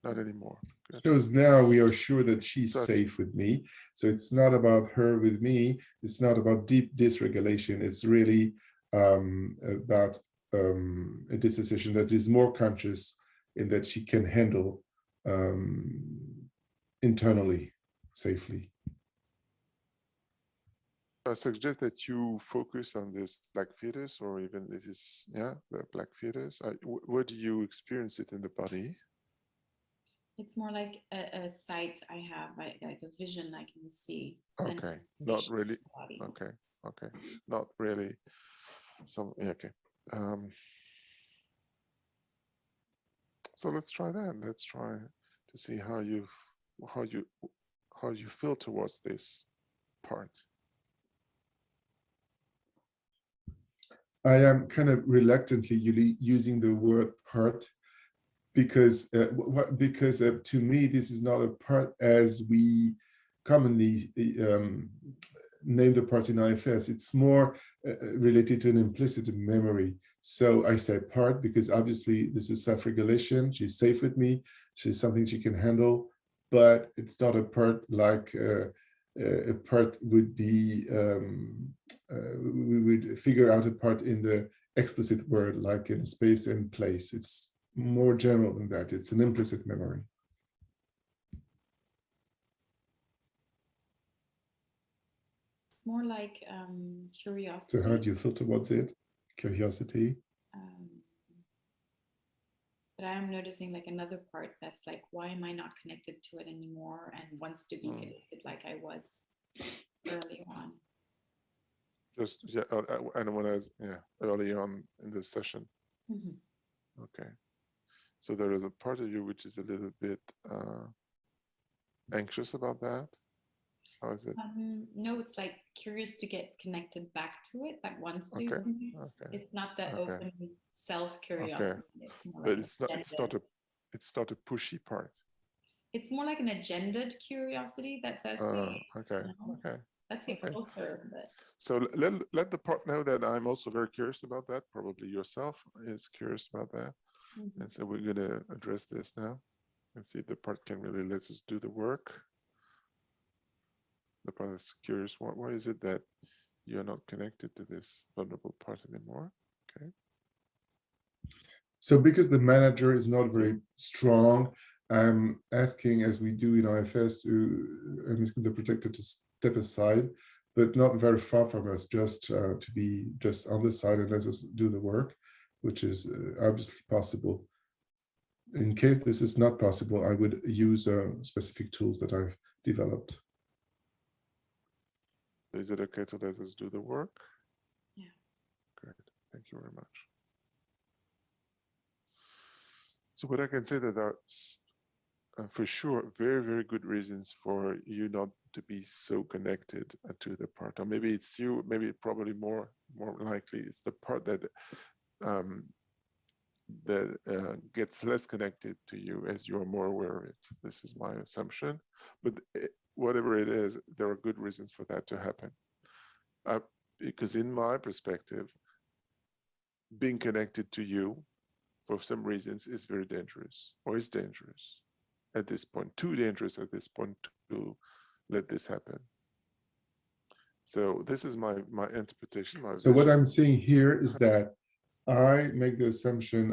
Speaker 5: Not anymore. Good.
Speaker 1: Because now we are sure that she's safe with me. So it's not about her with me. It's not about deep dysregulation. It's really about a dissociation that is more conscious in that she can handle internally safely.
Speaker 5: I suggest that you focus on this black fetus, or even if it's the black fetus. Where do you experience it in the body?
Speaker 3: It's more like a sight I have, like a vision I can see.
Speaker 5: Okay, not really. Okay, not really. Okay. So let's try that. Let's try to see how you feel towards this part.
Speaker 1: I am kind of reluctantly using the word part because to me this is not a part as we commonly name the parts in IFS. It's more related to an implicit memory. So I say part because obviously this is self-regulation. She's safe with me. She's something she can handle, but it's not a part like a part would be, we would figure out a part in the explicit word, like in space and place. It's more general than that. It's an implicit memory.
Speaker 3: It's more like curiosity.
Speaker 1: So how do you feel towards it? Curiosity?
Speaker 3: But I am noticing like another part that's like, why am I not connected to it anymore and wants to be connected like I was early on.
Speaker 5: Just and when I was early on in this session.
Speaker 3: Mm-hmm.
Speaker 5: Okay. So there is a part of you which is a little bit anxious about that. How is it?
Speaker 3: No, it's like curious to get connected back to it, that wants to
Speaker 5: Okay,
Speaker 3: connect.
Speaker 5: okay,
Speaker 3: It's not the
Speaker 5: okay.
Speaker 3: open self
Speaker 5: Okay,
Speaker 3: curiosity. It's more
Speaker 5: but
Speaker 3: like
Speaker 5: it's not a pushy part.
Speaker 3: it's more like an agendaed curiosity that says, hey,
Speaker 5: Okay,
Speaker 3: you know,
Speaker 5: okay.
Speaker 3: let's get
Speaker 5: Okay.
Speaker 3: closer. But
Speaker 5: So let the part know that I'm also very curious about that. Probably yourself is curious about that. And so we're going to address this now and see if the part can really let us do the work. The part is curious. Why is it that you're not connected to this vulnerable part anymore? Okay.
Speaker 1: So because the manager is not very strong, I'm asking, as we do in IFS, I'm asking the projector to step aside, but not very far from us, just to be just on the side and let us do the work, which is obviously possible. In case this is not possible, I would use specific tools that I've developed.
Speaker 5: Is it okay to let us do the work?
Speaker 3: yeah.
Speaker 5: Great. Thank you very much. So what I can say that there are for sure very, very good reasons for you not to be so connected to the part. Or maybe it's you, maybe probably more likely it's the part that gets less connected to you as you're more aware of it. This is my assumption. But whatever it is, there are good reasons for that to happen. Because in my perspective, being connected to you for some reasons is very dangerous, or is dangerous at this point, too dangerous at this point to let this happen. So this is my interpretation.
Speaker 1: So what I'm seeing here is that I make the assumption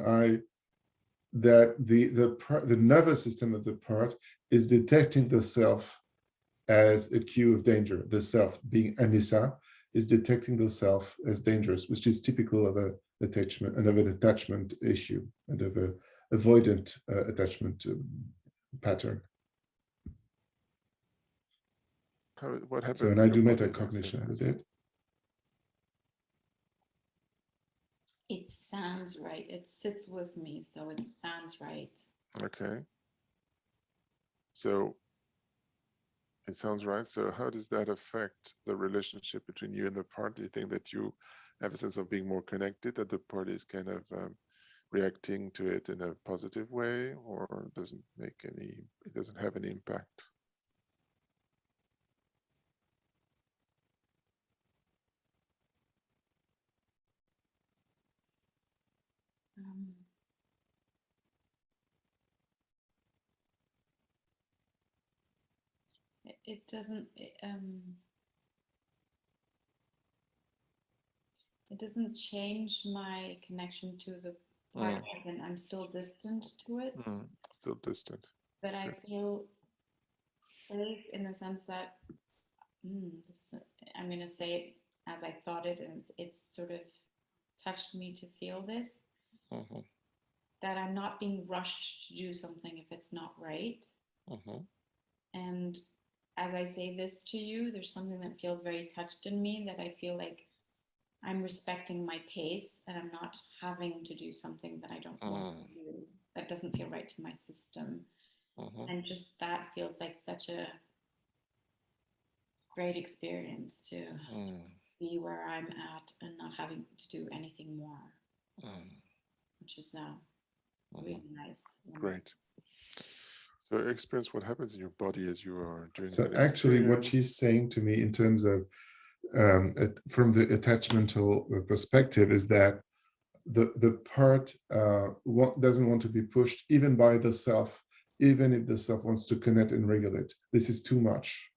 Speaker 1: that the nervous system of the part is detecting the self as a cue of danger. The self, being Anissa, is detecting the self as dangerous, which is typical of an attachment issue and of a avoidant attachment pattern.
Speaker 5: What happens?
Speaker 1: So, and I do metacognition with it.
Speaker 3: It sounds right. It sits with me, so it sounds right.
Speaker 5: Okay. So it sounds right. So how does that affect the relationship between you and the part? Do you think that you have a sense of being more connected, that the part is kind of reacting to it in a positive way, or doesn't make any, it doesn't have any impact?
Speaker 3: It doesn't. It doesn't change my connection to the part, and I'm still distant to it.
Speaker 5: Still distant.
Speaker 3: But I feel safe in the sense that I'm going to say it as I thought it, and it's sort of touched me to feel this. That I'm not being rushed to do something if it's not right. And as I say this to you, there's something that feels very touched in me, that I feel like I'm respecting my pace and I'm not having to do something that I don't want to do, that doesn't feel right to my system. And just that feels like such a great experience to be where I'm at and not having to do anything more, which is really nice.
Speaker 5: Great. So experience what happens in your body as you are doing
Speaker 1: so
Speaker 5: that
Speaker 1: actually
Speaker 5: experience.
Speaker 1: what she's saying to me in terms of from the attachmental perspective is that the part doesn't want to be pushed even by the self, even if the self wants to connect and regulate. This is too much.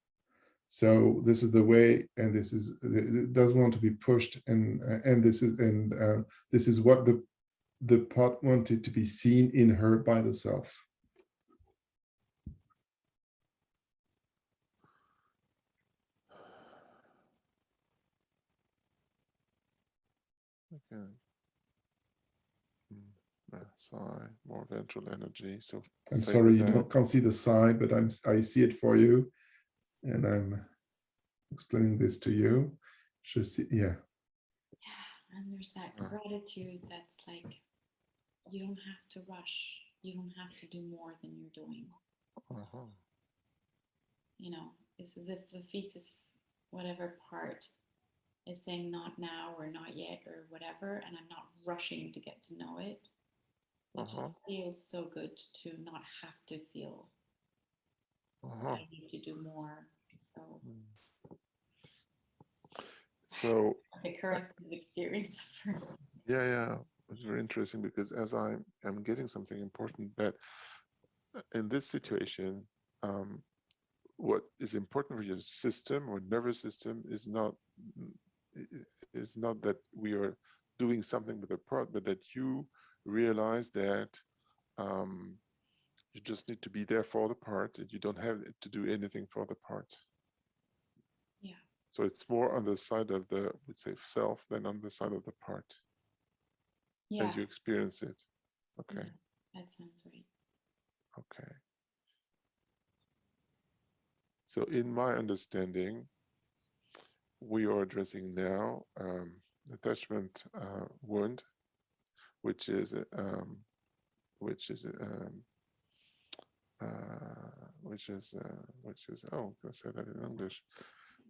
Speaker 1: So this is the way, and this is, it doesn't want to be pushed, and this is what the part wanted to be seen in her by the self.
Speaker 5: Okay. Sigh, more ventral energy. So
Speaker 1: I'm sorry you can't see the sigh, but I see it for you, and I'm explaining this to you. Just see, yeah.
Speaker 3: Yeah, and there's that gratitude that's like, you don't have to rush. you don't have to do more than you're doing. You know, it's as if the fetus, whatever part, is saying not now or not yet or whatever, and I'm not rushing to get to know it. It just feels so good to not have to feel I need to do more.
Speaker 5: So
Speaker 3: the current experience.
Speaker 5: yeah, it's very interesting, because as I'm getting something important, that in this situation, what is important for your system or nervous system is not that we are doing something with a part, but that you realize that you just need to be there for the part, and you don't have to do anything for the part.
Speaker 3: Yeah.
Speaker 5: So it's more on the side of the, we'd say, self than on the side of the part.
Speaker 3: Yeah.
Speaker 5: As you experience it. Okay.
Speaker 3: Yeah, that sounds right.
Speaker 5: Okay. So in my understanding, we are addressing now attachment wound, which is oh, can I say that in English?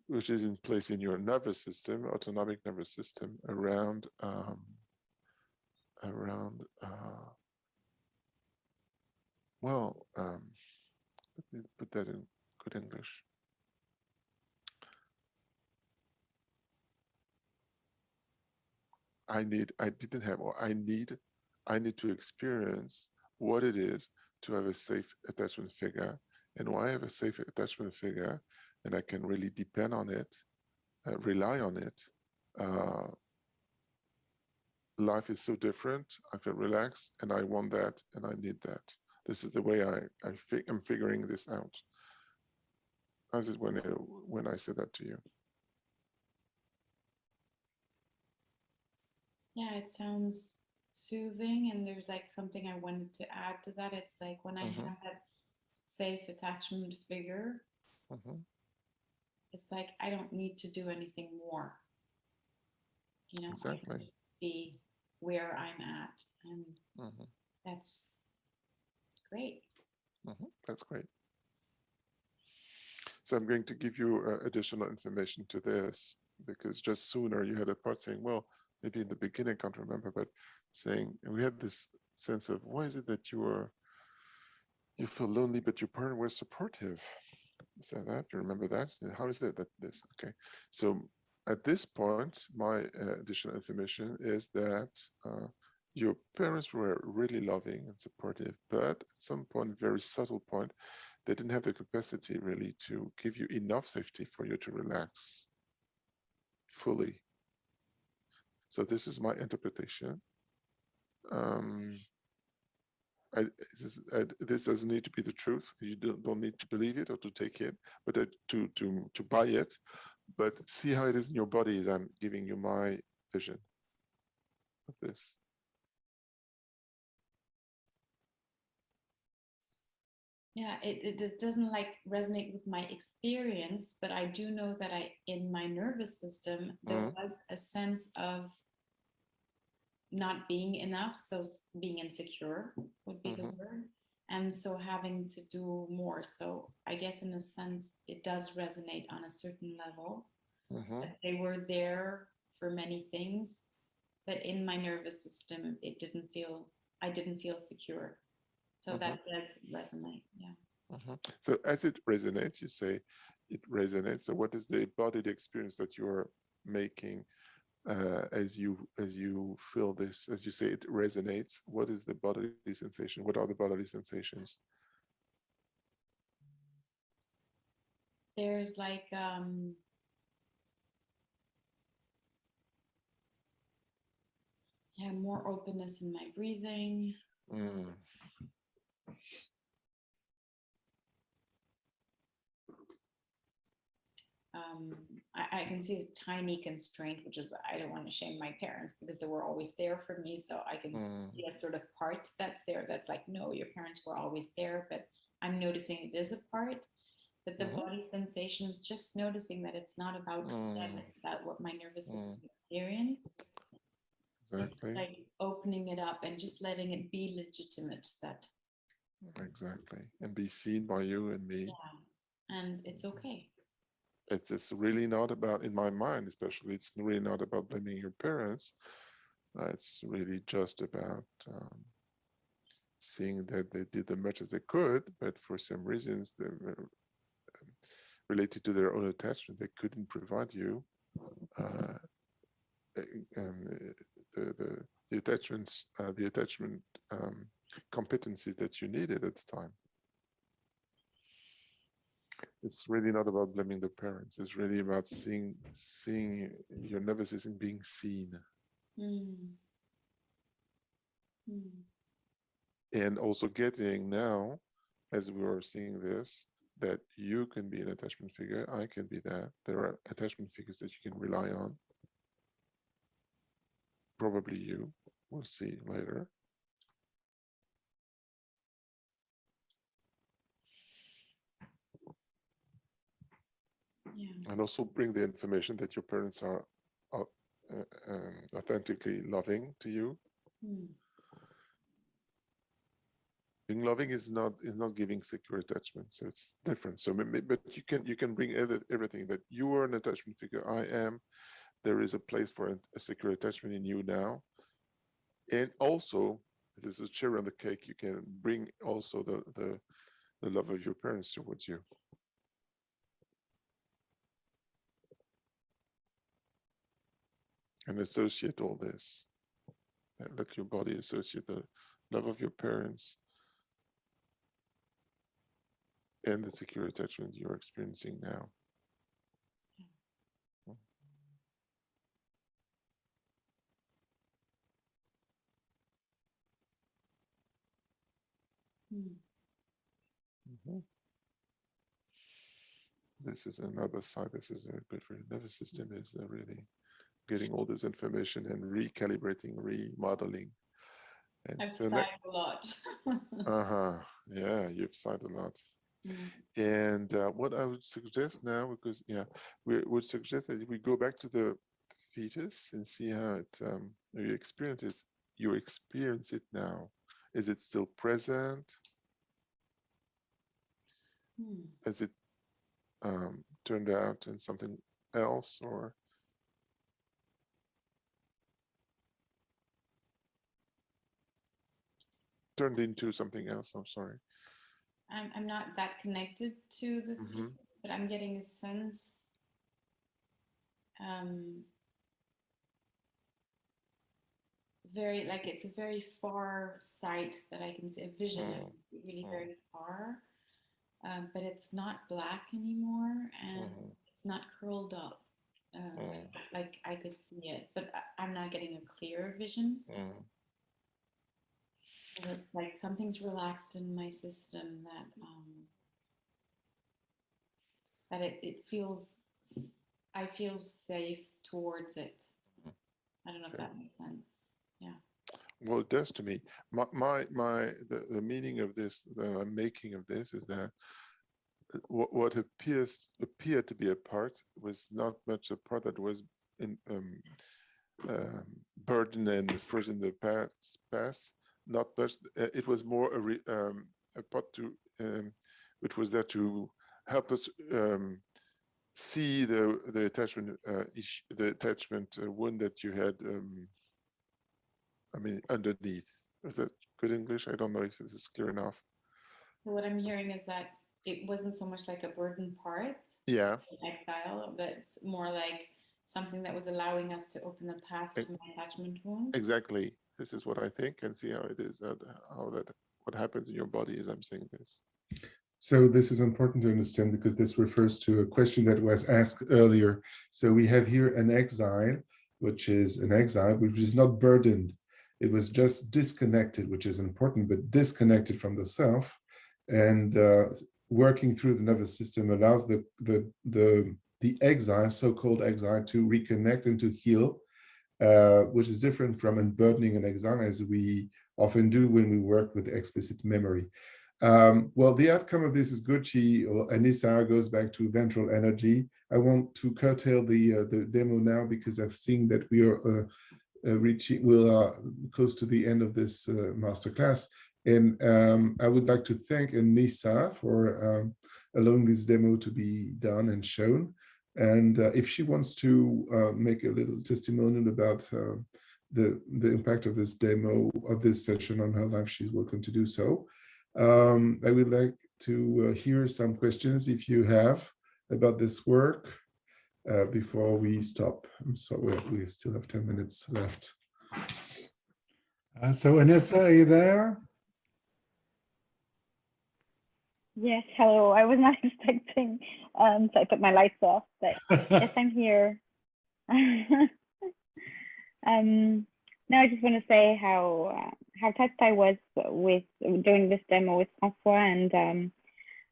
Speaker 5: Which is in place in your nervous system, autonomic nervous system, around let me put that in good English. I need to experience what it is to have a safe attachment figure, and why I have a safe attachment figure, and I can really depend on it, rely on it. Life is so different. I feel relaxed, and I want that, and I need that. This is the way I'm figuring this out. How's it when I said that to you?
Speaker 3: Yeah, it sounds soothing, and there's like something I wanted to add to that. It's like when I have that safe attachment figure, it's like I don't need to do anything more. You know,
Speaker 5: exactly.
Speaker 3: I can just be where I'm at, and that's great.
Speaker 5: That's great. So I'm going to give you additional information to this, because just sooner you had a part saying, well, maybe in the beginning, I can't remember, but saying, and we had this sense of, why is it that you feel lonely, but your partner was supportive? Is that? You remember that? How is it that this? Okay. So at this point, my additional information is that your parents were really loving and supportive, but at some point, very subtle point, they didn't have the capacity really to give you enough safety for you to relax fully. So this is my interpretation. This doesn't need to be the truth. You don't need to believe it or to take it, but to buy it. But see how it is in your body as I'm giving you my vision of this.
Speaker 3: Yeah, it doesn't like resonate with my experience, but I do know that in my nervous system, there was a sense of not being enough. So being insecure would be the word. And so having to do more. So I guess in a sense, it does resonate on a certain level. But they were there for many things, but in my nervous system, I didn't feel secure. So that does resonate, yeah.
Speaker 5: So as it resonates, you say it resonates. So what is the bodily experience that you're making as you feel this? As you say, it resonates. What is the bodily sensation? What are the bodily sensations?
Speaker 3: There's like more openness in my breathing. I can see a tiny constraint, which is I don't want to shame my parents because they were always there for me. So I can see a sort of part that's there that's like, no, your parents were always there, but I'm noticing it is a part. But the body sensations, just noticing that it's not about them, it's about what my nervous system experienced.
Speaker 5: Exactly.
Speaker 3: Like opening it up and just letting it be legitimate that
Speaker 5: Exactly. And be seen by you and me.
Speaker 3: Yeah. And it's okay.
Speaker 5: It's really not about, in my mind especially, it's really not about blaming your parents. It's really just about seeing that they did as much as they could, but for some reasons they were related to their own attachment, they couldn't provide you uh, the attachments, the attachment competencies that you needed at the time. It's really not about blaming the parents. It's really about seeing your nervous system being seen.
Speaker 3: Mm. Mm.
Speaker 5: And also getting now, as we are seeing this, that you can be an attachment figure, I can be that. There are attachment figures that you can rely on. Probably you, we'll see later.
Speaker 3: Yeah.
Speaker 5: And also bring the information that your parents are authentically loving to you.
Speaker 3: Mm.
Speaker 5: Being loving is not giving secure attachment, so it's different. So but you can bring everything that you are an attachment figure. I am. There is a place for a secure attachment in you now, and also there's a cherry on the cake. You can bring also the love of your parents towards you. And associate all this. Let your body associate the love of your parents and the secure attachment you're experiencing now.
Speaker 3: Mm.
Speaker 5: Mhm. This is another side. This is very good for your nervous system, is really getting all this information and recalibrating, remodeling. And
Speaker 3: I've
Speaker 5: so
Speaker 3: sighed a lot.
Speaker 5: yeah, you've sighed a lot.
Speaker 3: Mm.
Speaker 5: And what I would suggest now, because yeah, we would suggest that we go back to the fetus and see how it you experience it now. Is it still present?
Speaker 3: Mm.
Speaker 5: Has it turned out in something else, or turned into something else? I'm sorry.
Speaker 3: I'm not that connected to the
Speaker 5: Mm-hmm.
Speaker 3: fetus, but I'm getting a sense um, very like it's a very far sight that I can see, a vision I can see really very far, but it's not black anymore and it's not curled up. Like I could see it, but I'm not getting a clear vision. And it's like something's relaxed in my system that it feels, I feel safe towards it. I don't know if that makes sense. Yeah.
Speaker 5: Well, it does to me. The meaning of this, the making of this, is that what appeared to be a part was not much a part that was in burden and frozen in the past. Not much. It was more a part to which was there to help us see the attachment the attachment wound that you had. I mean, underneath. Is that good English? I don't know if this is clear enough.
Speaker 3: So what I'm hearing is that it wasn't so much like a burden part,
Speaker 5: Yeah,
Speaker 3: exile, but it's more like something that was allowing us to open the path to my attachment wound.
Speaker 5: exactly. This is what I think, and see how it is, what happens in your body as I'm saying this.
Speaker 1: So this is important to understand because this refers to a question that was asked earlier. So we have here an exile, which is not burdened. It was just disconnected, which is important, but disconnected from the self. And working through the nervous system allows the exile, so-called exile, to reconnect and to heal, which is different from unburdening an exile, as we often do when we work with explicit memory. Well, the outcome of this is good. Anissa goes back to ventral energy. I want to curtail the demo now because I've seen that we are close to the end of this masterclass. And I would like to thank Nisa for allowing this demo to be done and shown. And if she wants to make a little testimonial about the impact of this demo, of this session on her life, she's welcome to do so. I would like to hear some questions if you have about this work before we stop. I'm sorry, we still have 10 minutes left.
Speaker 2: So Anissa, are you there?
Speaker 4: Yes, hello. I was not expecting, so I put my lights off, but yes, I'm here. No, I just want to say how touched I was with doing this demo with Francois, and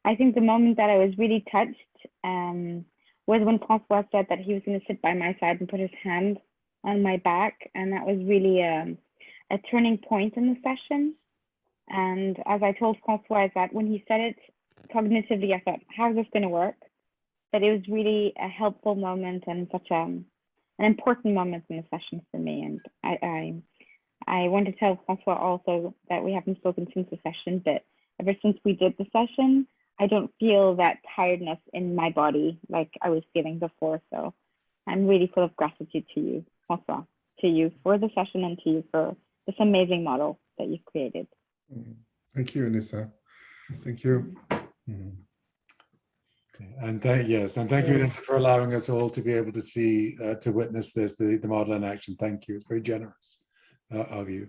Speaker 4: I think the moment that I was really touched was when Francois said that he was going to sit by my side and put his hand on my back, and that was really a turning point in the session. And as I told Francois, that when he said it cognitively, I thought, how's this going to work? That it was really a helpful moment and such an important moment in the session for me. And I want to tell Francois also that we haven't spoken since the session, but ever since we did the session, I don't feel that tiredness in my body like I was feeling before. So I'm really full of gratitude to you, Francois, to you for the session and to you for this amazing model that you've created.
Speaker 1: Thank you, Anissa. Thank you.
Speaker 2: And thank you, Anissa, for allowing us all to be able to see, to witness this, the model in action. Thank you. It's very generous of you.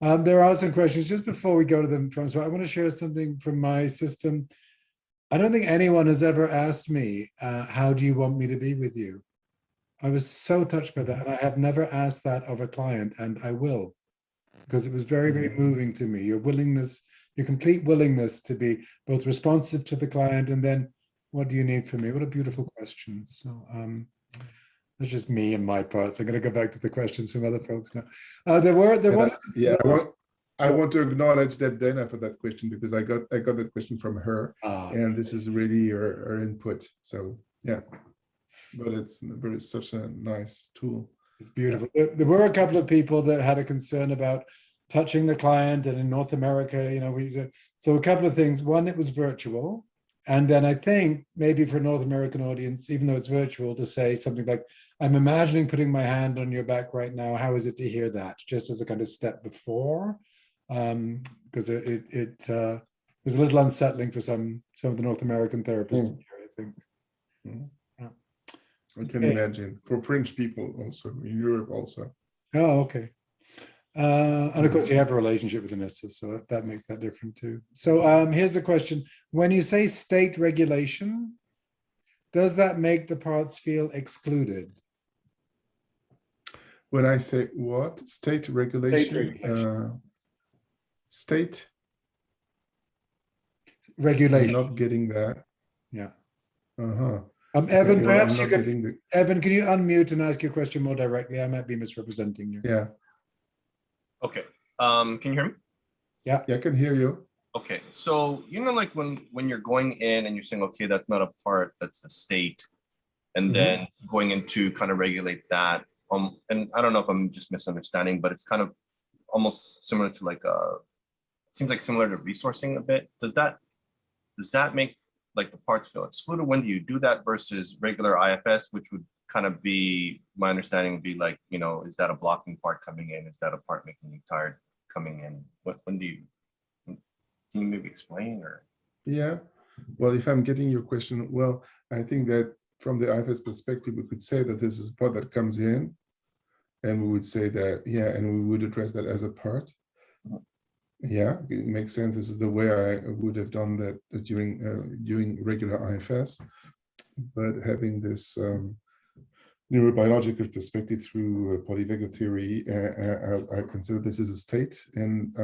Speaker 2: There are some questions. Just before we go to them, Francois, I want to share something from my system. I don't think anyone has ever asked me, how do you want me to be with you? I was so touched by that, and I have never asked that of a client, and I will, because it was very, very moving to me. Your willingness, your complete willingness to be both responsive to the client, and then, what do you need from me? What a beautiful question. So that's just me and my parts. I'm going to go back to the questions from other folks now.
Speaker 1: I want to acknowledge that Dana for that question, because I got that question from her, and this is really her input. So yeah, but it's such a nice tool.
Speaker 2: It's beautiful. Yeah. There were a couple of people that had a concern about touching the client, and in North America, you know, so a couple of things. One, it was virtual. And then I think maybe for a North American audience, even though it's virtual, to say something like, I'm imagining putting my hand on your back right now. How is it to hear that? Just as a kind of step before, because it was a little unsettling for some of the North American therapists to hear, I think.
Speaker 1: Yeah. I can imagine for French people also, in Europe also.
Speaker 2: Oh, okay. And of course you have a relationship with Anissa, so that makes that different too. So here's the question. When you say state regulation, does that make the parts feel excluded?
Speaker 1: When I say what? State regulation? State
Speaker 2: regulation.
Speaker 1: I'm not getting that.
Speaker 2: Yeah.
Speaker 1: Okay,
Speaker 2: Evan, perhaps you can, Evan, can you unmute and ask your question more directly? I might be misrepresenting you.
Speaker 1: Yeah.
Speaker 6: Okay. Can you hear me?
Speaker 2: Yeah.
Speaker 1: Yeah, I can hear you.
Speaker 6: Okay. So, you know, like when you're going in and you're saying, okay, that's not a part, that's the state, and then going into kind of regulate that. And I don't know if I'm just misunderstanding, but it's kind of almost similar to like it seems like similar to resourcing a bit. Does that make like the parts feel excluded? When do you do that versus regular IFS, which would kind of be, my understanding would be like, you know, is that a blocking part coming in? Is that a part making you tired coming in? When do you, can you maybe explain or?
Speaker 1: Yeah, well, if I'm getting your question, well, I think that from the IFS perspective, we could say that this is a part that comes in, and we would say that, yeah, and we would address that as a part. Yeah, it makes sense. This is the way I would have done that during regular IFS, but having this neurobiological perspective through polyvagal theory, I consider this as a state, and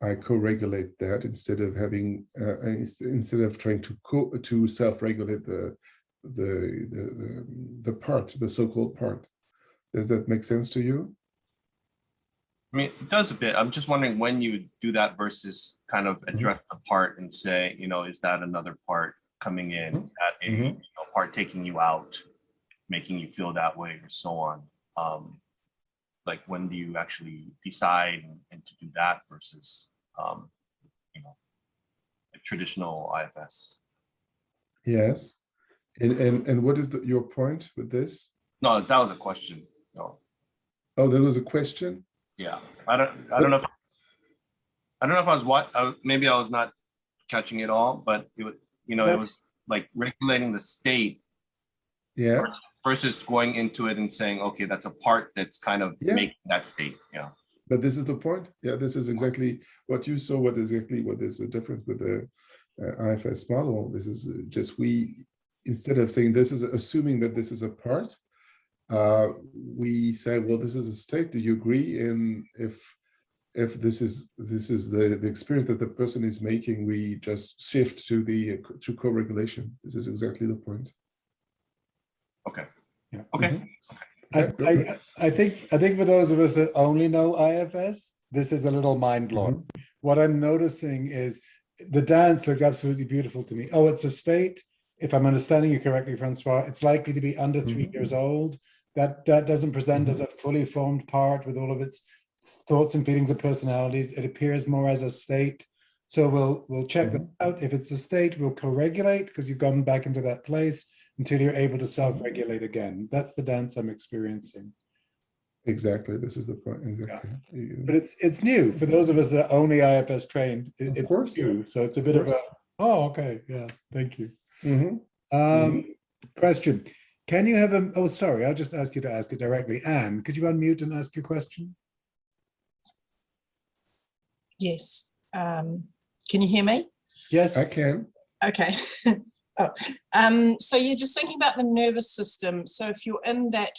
Speaker 1: I co-regulate that instead of having instead of trying to self-regulate the part, the so-called part. Does that make sense to you?
Speaker 6: I mean, it does a bit. I'm just wondering when you would do that versus kind of address the part and say, you know, is that another part coming in? Is that a you know, part taking you out, making you feel that way, or so on? like when do you actually decide and to do that versus you know, a traditional IFS?
Speaker 1: Yes. And what is your point with this?
Speaker 6: No, that was a question. No.
Speaker 1: Oh, there was a question?
Speaker 6: Yeah. I don't know if I was maybe I was not catching it all, but it was, you know, it was like regulating the state
Speaker 1: Yeah.
Speaker 6: versus going into it and saying, okay, that's a part that's kind of making that state. Yeah.
Speaker 1: But this is the point. Yeah, this is exactly what you saw. What is the difference with the IFS model? This is just instead of saying this is assuming that this is a part, we say, well, this is a state. Do you agree? And if this is the experience that the person is making, we just shift to co-regulation. This is exactly the point.
Speaker 6: Okay.
Speaker 2: Yeah.
Speaker 6: Okay.
Speaker 2: I think for those of us that only know IFS, this is a little mind-blowing. What I'm noticing is the dance looked absolutely beautiful to me. Oh, it's a state. If I'm understanding you correctly, Francois, it's likely to be under 3 years old. That doesn't present as a fully formed part with all of its thoughts and feelings and personalities. It appears more as a state. So we'll check that out. If it's a state, we'll co-regulate because you've gone back into that place until you're able to self-regulate again. That's the dance I'm experiencing.
Speaker 1: Exactly. This is the point. Exactly. Yeah.
Speaker 2: But it's new for those of us that are only IFS trained. It's new, so it's a bit of a. Oh, okay. Yeah. Thank you. Question: can you have a? Oh, sorry. I'll just ask you to ask it directly. Anne, could you unmute and ask your question?
Speaker 7: Yes. Can you hear me?
Speaker 2: Yes,
Speaker 1: I can.
Speaker 7: Okay. So you're just thinking about the nervous system. So if you're in that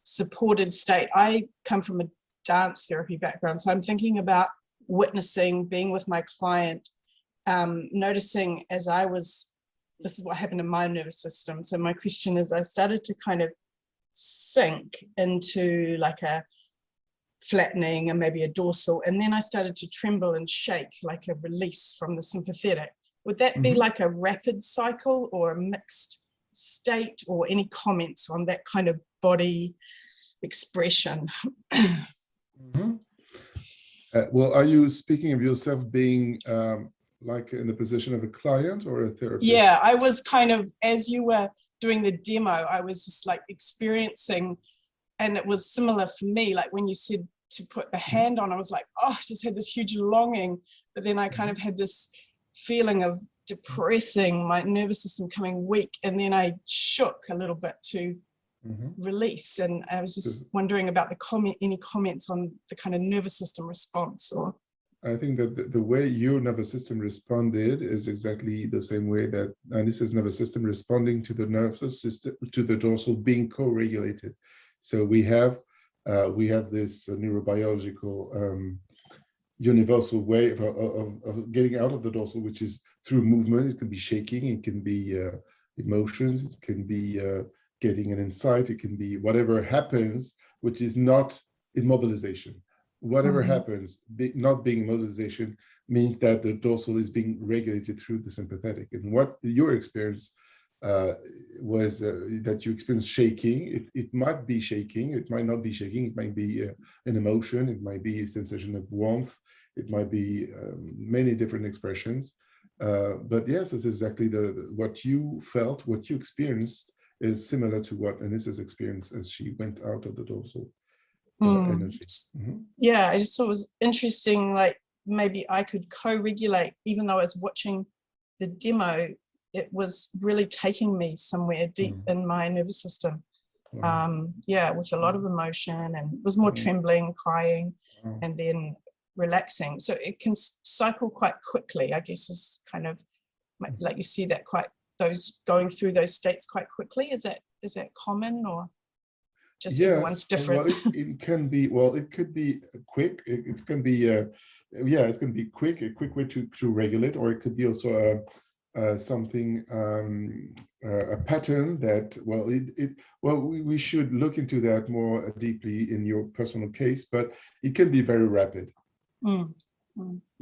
Speaker 7: supported state, I come from a dance therapy background, so I'm thinking about witnessing, being with my client, noticing as this is what happened in my nervous system. So my question is, I started to kind of sink into like a flattening and maybe a dorsal, and then I started to tremble and shake like a release from the sympathetic. Would that be like a rapid cycle or a mixed state, or any comments on that kind of body expression?
Speaker 1: Well, are you speaking of yourself being like in the position of a client or a therapist?
Speaker 7: Yeah, I was kind of, as you were doing the demo, I was just like experiencing, and it was similar for me, like when you said to put the hand on, I was like, oh, I just had this huge longing, but then I kind of had this feeling of depressing, my nervous system coming weak, and then I shook a little bit to release. And I was just wondering about any comments on the kind of nervous system response. Or
Speaker 1: I think that the way your nervous system responded is exactly the same way that Anissa's nervous system responding to the nervous system, to the dorsal being co-regulated. So we have this neurobiological universal way of getting out of the dorsal, which is through movement. It can be shaking, it can be emotions, it can be getting an insight, it can be whatever happens, which is not immobilization. Whatever happens, not being immobilization means that the dorsal is being regulated through the sympathetic. And what your experience was that you experienced shaking. It might be shaking, it might not be shaking, it might be an emotion, it might be a sensation of warmth, it might be many different expressions. But yes, that's exactly what you felt, what you experienced is similar to what Anissa's experience as she went out of the dorsal energy.
Speaker 7: Yeah, I just thought it was interesting, like maybe I could co-regulate, even though I was watching the demo, it was really taking me somewhere deep in my nervous system. Yeah, with a lot of emotion, and it was more trembling, crying, and then relaxing. So it can cycle quite quickly, I guess, is kind of like you see that those going through those states quite quickly. Is that common, or just everyone's different?
Speaker 1: Well, it can be, well, it could be quick. It can be, it's going to be quick, a quick way to regulate, or it could be also something, a pattern that, we should look into that more deeply in your personal case, but it can be very rapid. Yeah.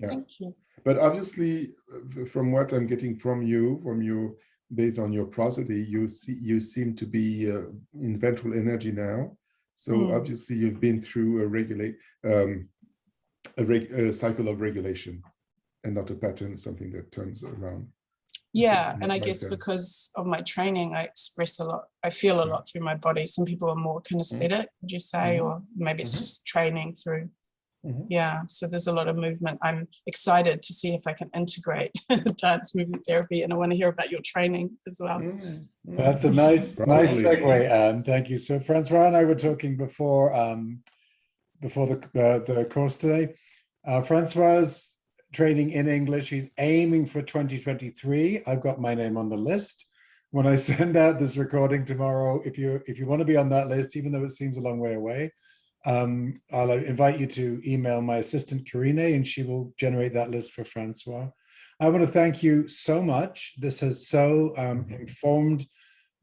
Speaker 7: Thank you.
Speaker 1: But obviously, from what I'm getting from you, based on your prosody, you seem to be in ventral energy now. So obviously you've been through a cycle of regulation and not a pattern, something that turns around.
Speaker 7: Yeah, and I
Speaker 1: My
Speaker 7: guess
Speaker 1: sense.
Speaker 7: because of my training, I express a lot. I feel a lot through my body. Some people are more kinesthetic, would you say, or maybe it's just training through. Yeah, so there's a lot of movement. I'm excited to see if I can integrate dance movement therapy, and I want to hear about your training as well.
Speaker 2: That's a nice
Speaker 1: Probably.
Speaker 2: segue, Anne. Thank you. So Francois and I were talking before the course today. Francois training in English. He's aiming for 2023. I've got my name on the list. When I send out this recording tomorrow, if you want to be on that list, even though it seems a long way away, I'll invite you to email my assistant Karine, and she will generate that list for Francois. I want to thank you so much. This has so informed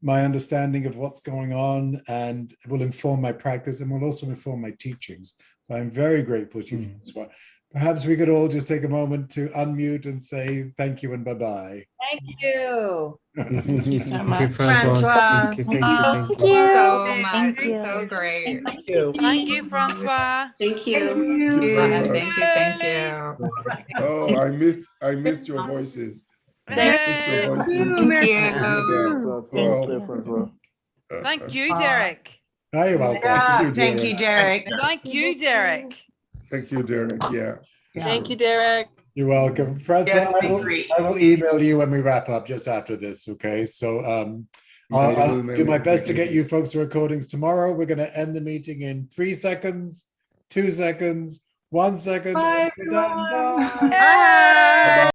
Speaker 2: my understanding of what's going on, and will inform my practice, and will also inform my teachings. So I'm very grateful to you, Francois. Perhaps we could all just take a moment to unmute and say thank you and bye-bye.
Speaker 8: Thank you.
Speaker 7: Thank you so much.
Speaker 8: Francois.
Speaker 9: Thank you.
Speaker 4: Thank you.
Speaker 9: So much.
Speaker 4: Thank you.
Speaker 9: So great.
Speaker 8: Thank you.
Speaker 9: Thank you, Francois.
Speaker 10: Thank you.
Speaker 1: Thank you very much.
Speaker 9: Thank you.
Speaker 1: Oh, I missed your voices.
Speaker 9: Thank
Speaker 1: Your voices.
Speaker 9: Thank you, Derek.
Speaker 2: Oh, you're welcome.
Speaker 10: Thank you, Derek.
Speaker 9: Thank you, Derek.
Speaker 1: Thank you, Derek. Yeah.
Speaker 8: Thank you, Derek.
Speaker 2: You're welcome. Francois, I will email you when we wrap up just after this, okay? So I'll do my best to get you folks the recordings tomorrow. We're going to end the meeting in 3 seconds, 2 seconds, 1 second.
Speaker 8: Bye,
Speaker 2: We're done.
Speaker 8: everyone.
Speaker 2: Bye.